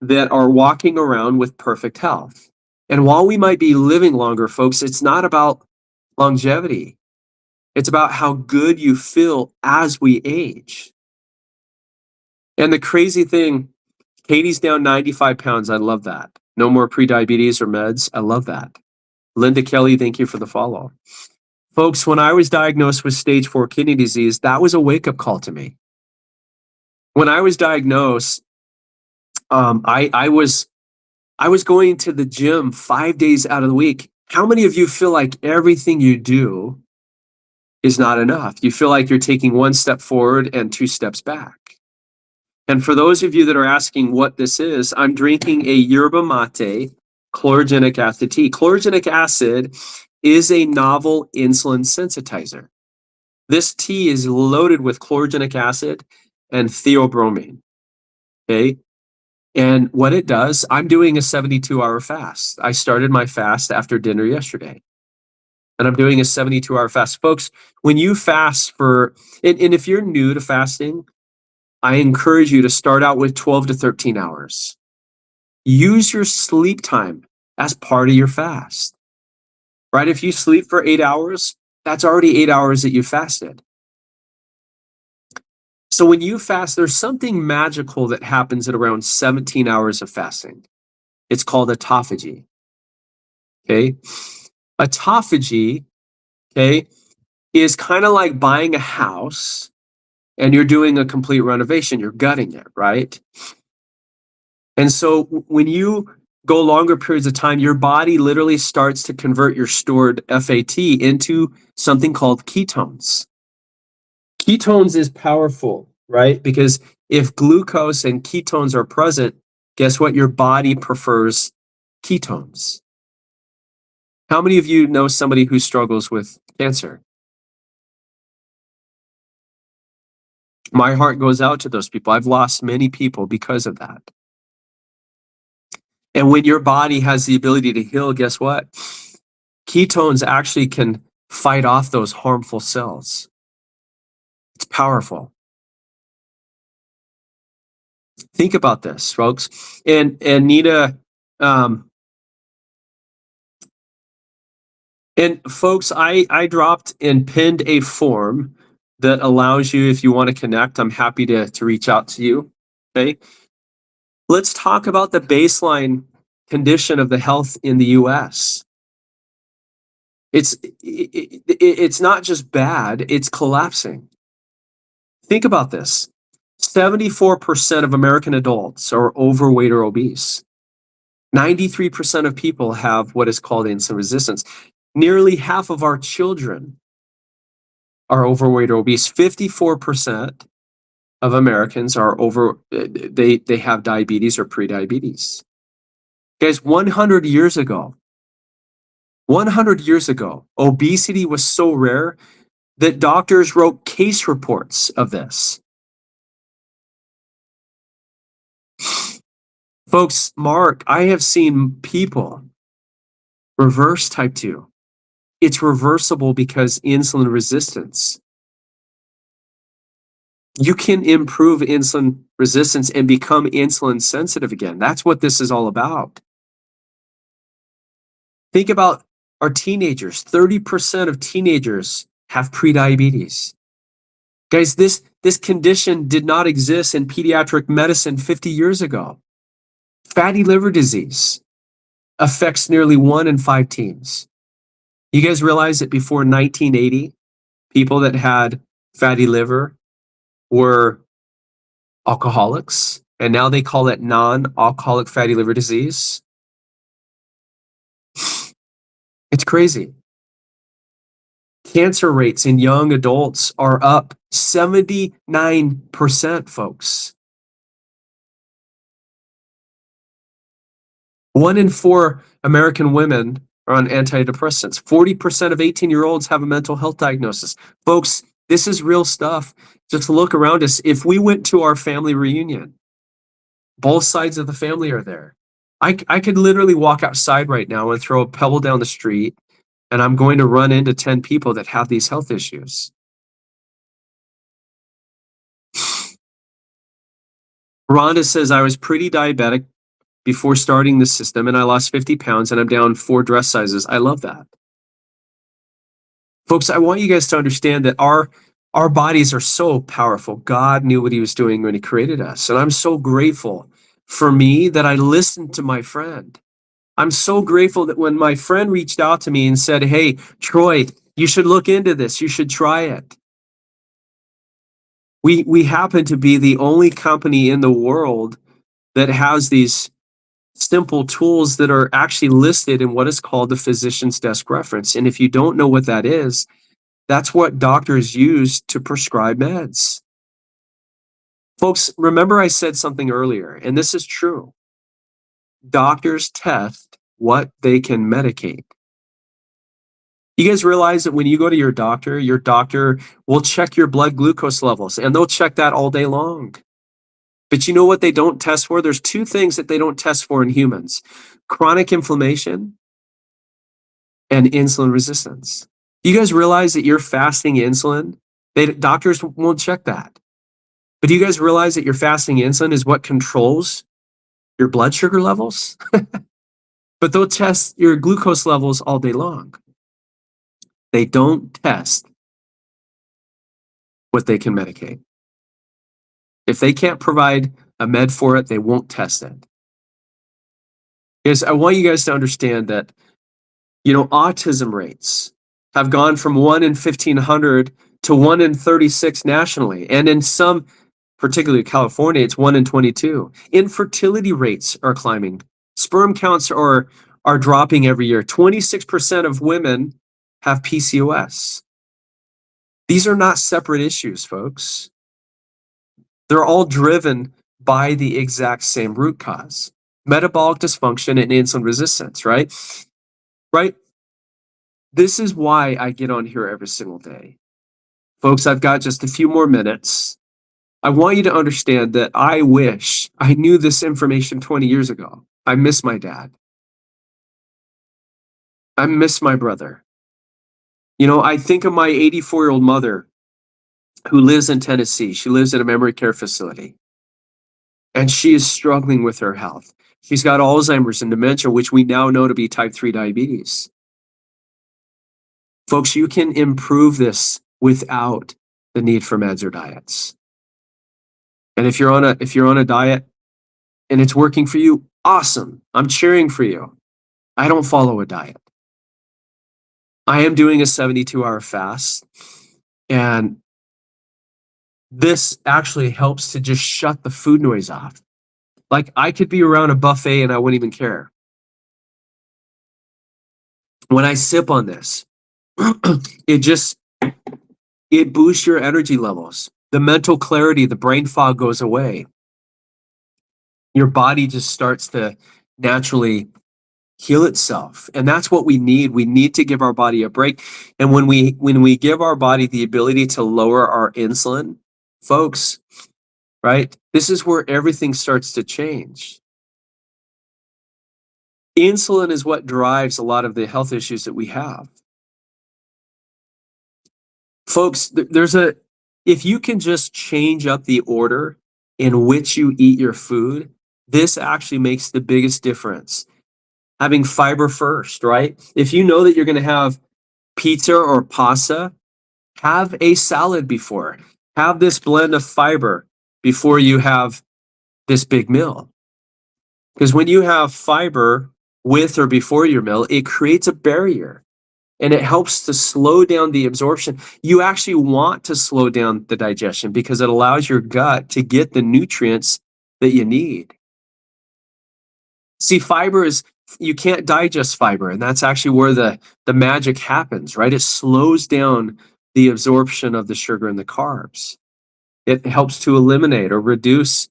that are walking around with perfect health. And while we might be living longer, folks, it's not about longevity. It's about how good you feel as we age. And the crazy thing, Katie's down 95 pounds. I love that. No more prediabetes or meds. I love that. Linda Kelly, thank you for the follow. Folks, when I was diagnosed with stage 4 kidney disease, that was a wake-up call to me. When I was diagnosed, I was going to the gym 5 days out of the week. How many of you feel like everything you do is not enough? You feel like you're taking one step forward and 2 steps back. And for those of you that are asking what this is, I'm drinking a yerba mate chlorogenic acid tea. Chlorogenic acid is a novel insulin sensitizer. This tea is loaded with chlorogenic acid and theobromine. Okay. And what it does, I'm doing a 72-hour fast. I started my fast after dinner yesterday. And I'm doing a 72-hour fast. Folks, when you fast and if you're new to fasting, I encourage you to start out with 12 to 13 hours. Use your sleep time as part of your fast, right? If you sleep for 8 hours, that's already 8 hours that you fasted. So when you fast, there's something magical that happens at around 17 hours of fasting. It's called autophagy. Okay. Autophagy, okay, is kind of like buying a house and you're doing a complete renovation, you're gutting it, right? And so when you go longer periods of time, your body literally starts to convert your stored FAT into something called ketones. Ketones is powerful, right? Because if glucose and ketones are present, guess what? Your body prefers ketones. How many of you know somebody who struggles with cancer? My heart goes out to those people. I've lost many people because of that. And when your body has the ability to heal, guess what? Ketones actually can fight off those harmful cells. It's powerful. Think about this, folks. And Nina, and folks, I dropped and pinned a form that allows you, if you want to connect, I'm happy to reach out to you. Okay. Let's talk about the baseline condition of the health in the US. It's not just bad, it's collapsing. Think about this. 74% of American adults are overweight or obese. 93% of people have what is called insulin resistance. Nearly half of our children are overweight or obese. 54% of Americans are they have diabetes or prediabetes. Guys, 100 years ago, obesity was so rare that doctors wrote case reports of this. Folks, Mark, I have seen people reverse type 2. It's reversible because insulin resistance. You can improve insulin resistance and become insulin sensitive again. That's what this is all about. Think about our teenagers. 30% of teenagers have prediabetes. Guys, this condition did not exist in pediatric medicine 50 years ago. Fatty liver disease affects nearly 1 in 5 teens. You guys realize that before 1980, people that had fatty liver were alcoholics, and now they call it non-alcoholic fatty liver disease? It's crazy. Cancer rates in young adults are up 79%, folks. 1 in 4 American women are on antidepressants. 40% of 18-year-olds have a mental health diagnosis. Folks, this is real stuff. Just look around us. If we went to our family reunion, both sides of the family are there. I could literally walk outside right now and throw a pebble down the street, and I'm going to run into 10 people that have these health issues. Rhonda says, I was pretty diabetic before starting the system, and I lost 50 pounds, and I'm down 4 dress sizes. I love that. Folks, I want you guys to understand that our bodies are so powerful. God knew what he was doing when he created us. And I'm so grateful for me that I listened to my friend. I'm so grateful that when my friend reached out to me and said, hey, Troy, you should look into this. You should try it. We happen to be the only company in the world that has these simple tools that are actually listed in what is called the physician's desk reference. And if you don't know what that is, that's what doctors use to prescribe meds. Folks, remember I said something earlier, and this is true. Doctors test what they can medicate. You guys realize that when you go to your doctor will check your blood glucose levels, and they'll check that all day long. But you know what they don't test for? There's two things that they don't test for in humans: chronic inflammation and insulin resistance. You guys realize that your fasting insulin, doctors won't check that. But do you guys realize that your fasting insulin is what controls your blood sugar levels? But they'll test your glucose levels all day long. They don't test what they can medicate. If they can't provide a med for it, they won't test it. Because I want you guys to understand that, autism rates have gone from 1 in 1,500 to 1 in 36 nationally. And in some, particularly California, it's 1 in 22. Infertility rates are climbing. Sperm counts are dropping every year. 26% of women have PCOS. These are not separate issues, folks. They're all driven by the exact same root cause: metabolic dysfunction and insulin resistance, right? Right? This is why I get on here every single day. Folks, I've got just a few more minutes. I want you to understand that I wish I knew this information 20 years ago. I miss my dad. I miss my brother. I think of my 84-year-old mother who lives in Tennessee. She lives in a memory care facility, and she is struggling with her health. She's got Alzheimer's and dementia, which we now know to be type 3 diabetes. Folks, you can improve this without the need for meds or diets. And if you're on a diet and it's working for you, awesome. I'm cheering for you. I don't follow a diet. I am doing a 72-hour fast, and this actually helps to just shut the food noise off. Like, I could be around a buffet and I wouldn't even care. When I sip on this, it boosts your energy levels. The mental clarity, the brain fog goes away. Your body just starts to naturally heal itself. And that's what we need. We need to give our body a break. And when we give our body the ability to lower our insulin, folks, right? This is where everything starts to change. Insulin is what drives a lot of the health issues that we have. Folks, if you can just change up the order in which you eat your food, this actually makes the biggest difference. Having fiber first, right? If you know that you're going to have pizza or pasta, have a salad before. Have this blend of fiber before you have this big meal. Because when you have fiber with or before your meal, it creates a barrier and it helps to slow down the absorption. You actually want to slow down the digestion because it allows your gut to get the nutrients that you need. See, you can't digest fiber, and that's actually where the magic happens, right? It slows down the absorption of the sugar and the carbs. It helps to eliminate or reduce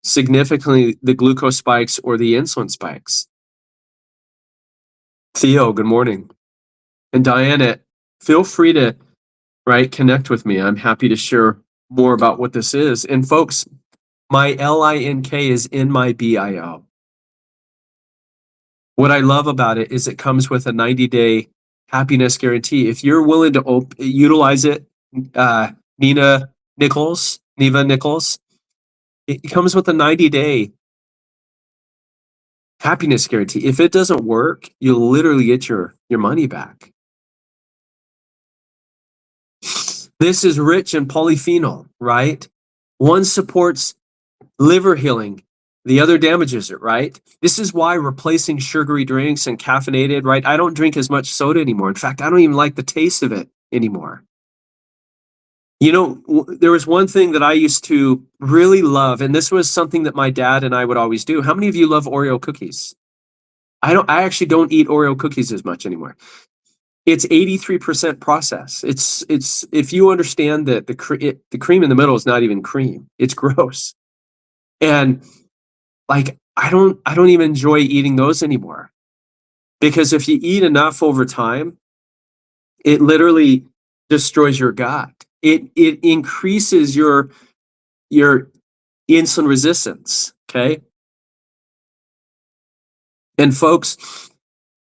significantly the glucose spikes or the insulin spikes. Theo, good morning. And Diana, feel free to, connect with me. I'm happy to share more about what this is. And folks, my LINK is in my BIO. What I love about it is it comes with a 90-day happiness guarantee. If you're willing to utilize it, Neva Nichols, it comes with a 90-day happiness guarantee. If it doesn't work, you'll literally get your money back. This is rich in polyphenol, right? One supports liver healing. The other damages it, right? This is why replacing sugary drinks and caffeinated, right? I don't drink as much soda anymore. In fact, I don't even like the taste of it anymore. There was one thing that I used to really love, and this was something that my dad and I would always do. How many of you love Oreo cookies? I actually don't eat Oreo cookies as much anymore. It's 83% processed. It's if you understand that the cream in the middle is not even cream. It's gross. And I don't even enjoy eating those anymore, because if you eat enough over time, it literally destroys your gut. It increases your insulin resistance, okay? And folks,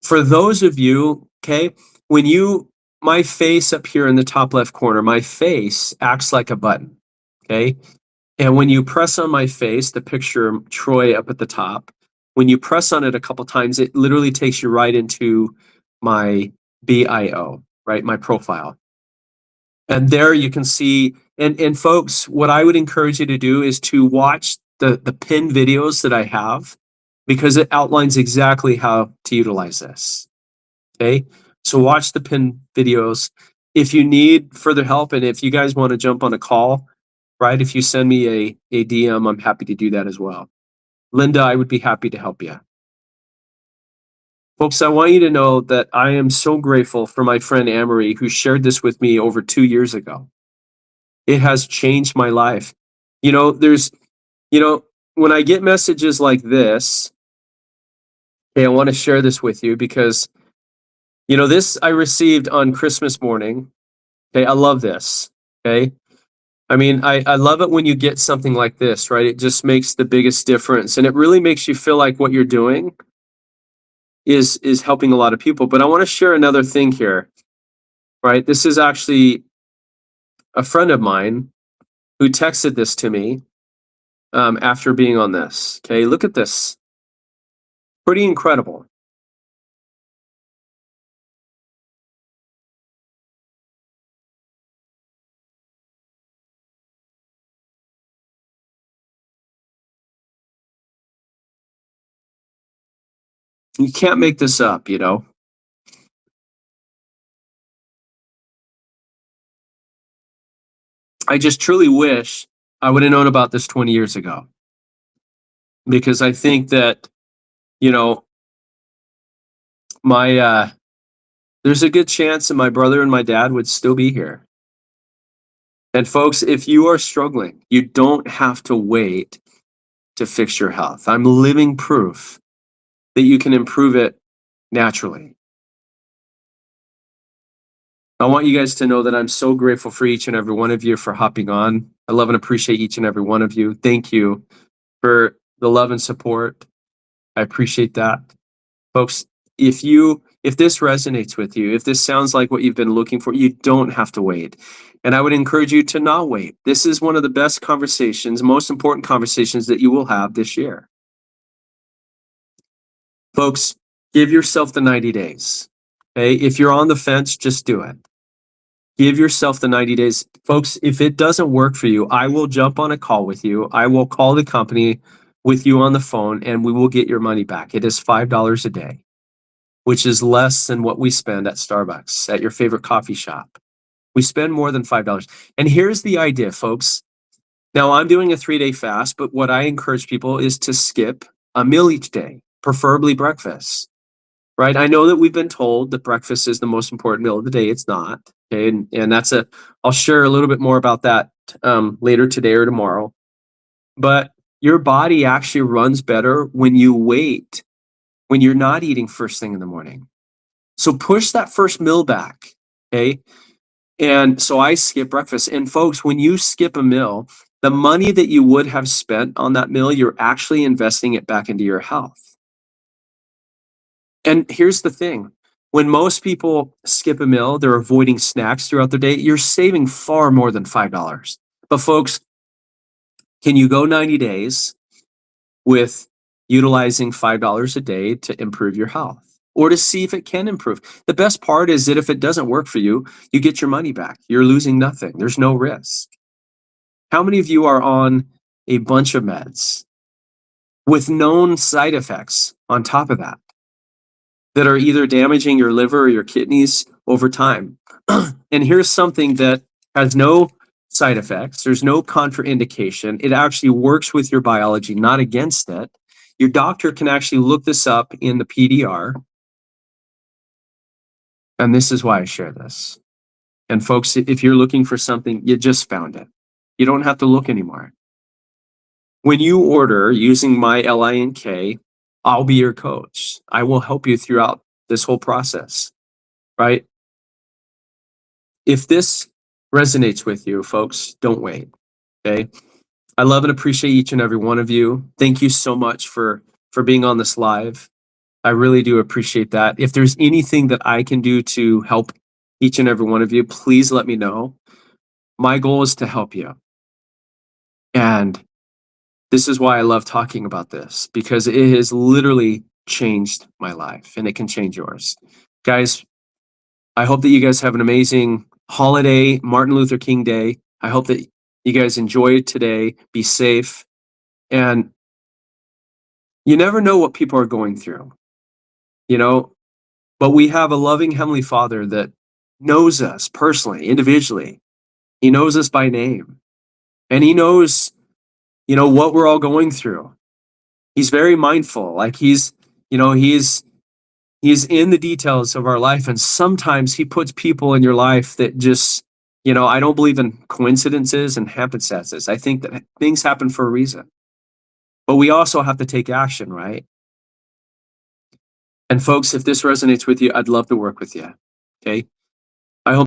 for those of you, okay, my face up here in the top left corner, my face acts like a button, okay? And when you press on my face, the picture of Troy up at the top, when you press on it a couple times, it literally takes you right into my bio, right? My profile. And there you can see, and folks, what I would encourage you to do is to watch the pinned videos that I have, because it outlines exactly how to utilize this. Okay. So watch the pinned videos. If you need further help, and if you guys want to jump on a call, right? If you send me a DM, I'm happy to do that as well. Linda, I would be happy to help you. Folks, I want you to know that I am so grateful for my friend Amory, who shared this with me over 2 years ago. It has changed my life. You know, when I get messages like this, hey, I want to share this with you because, this I received on Christmas morning. Okay, I love this. Okay. I mean, I love it when you get something like this, right? It just makes the biggest difference. And it really makes you feel like what you're doing is helping a lot of people. But I want to share another thing here, right? This is actually a friend of mine who texted this to me after being on this. Okay, look at this. Pretty incredible. You can't make this up, I just truly wish I would have known about this 20 years ago, because I think that, you know, my there's a good chance that my brother and my dad would still be here. And folks, if you are struggling, you don't have to wait to fix your health. I'm living proof that you can improve it naturally. I want you guys to know that I'm so grateful for each and every one of you for hopping on. I love and appreciate each and every one of you. Thank you for the love and support. I appreciate that. Folks, if this resonates with you, if this sounds like what you've been looking for, you don't have to wait. And I would encourage you to not wait. This is one of the best conversations, most important conversations that you will have this year. Folks, give yourself the 90 days. Okay? If you're on the fence, just do it. Give yourself the 90 days. Folks, if it doesn't work for you, I will jump on a call with you. I will call the company with you on the phone and we will get your money back. It is $5 a day, which is less than what we spend at Starbucks, at your favorite coffee shop. We spend more than $5. And here's the idea, folks. Now, I'm doing a 3-day fast, but what I encourage people is to skip a meal each day, preferably breakfast, right? I know that we've been told that breakfast is the most important meal of the day. It's not. Okay. And I'll share a little bit more about that later today or tomorrow. But your body actually runs better when you wait, when you're not eating first thing in the morning. So push that first meal back. Okay. And so I skip breakfast. And folks, when you skip a meal, the money that you would have spent on that meal, you're actually investing it back into your health. And here's the thing. When most people skip a meal, they're avoiding snacks throughout the day. You're saving far more than $5. But folks, can you go 90 days with utilizing $5 a day to improve your health or to see if it can improve? The best part is that if it doesn't work for you, you get your money back. You're losing nothing. There's no risk. How many of you are on a bunch of meds with known side effects on top of that are either damaging your liver or your kidneys over time? And here's something that has no side effects. There's no contraindication. It actually works with your biology, not against it. Your doctor can actually look this up in the PDR. And this is why I share this. And folks, if you're looking for something, you just found it. You don't have to look anymore. When you order using my LINK, I'll be your coach. I will help you throughout this whole process, right? If this resonates with you, folks, don't wait, okay? I love and appreciate each and every one of you. Thank you so much for being on this live. I really do appreciate that. If there's anything that I can do to help each and every one of you, please let me know. My goal is to help you. And this is why I love talking about this, because it has literally changed my life and it can change yours. Guys, I hope that you guys have an amazing holiday, Martin Luther King Day. I hope that you guys enjoy today, be safe, and you never know what people are going through, you know, but we have a loving Heavenly Father that knows us personally, individually. He knows us by name, and He knows, what we're all going through. He's very mindful. Like he's in the details of our life, and sometimes He puts people in your life that just, I don't believe in coincidences and happenstances. I think that things happen for a reason, but we also have to take action, right? And folks, if this resonates with you, I'd love to work with you. Okay.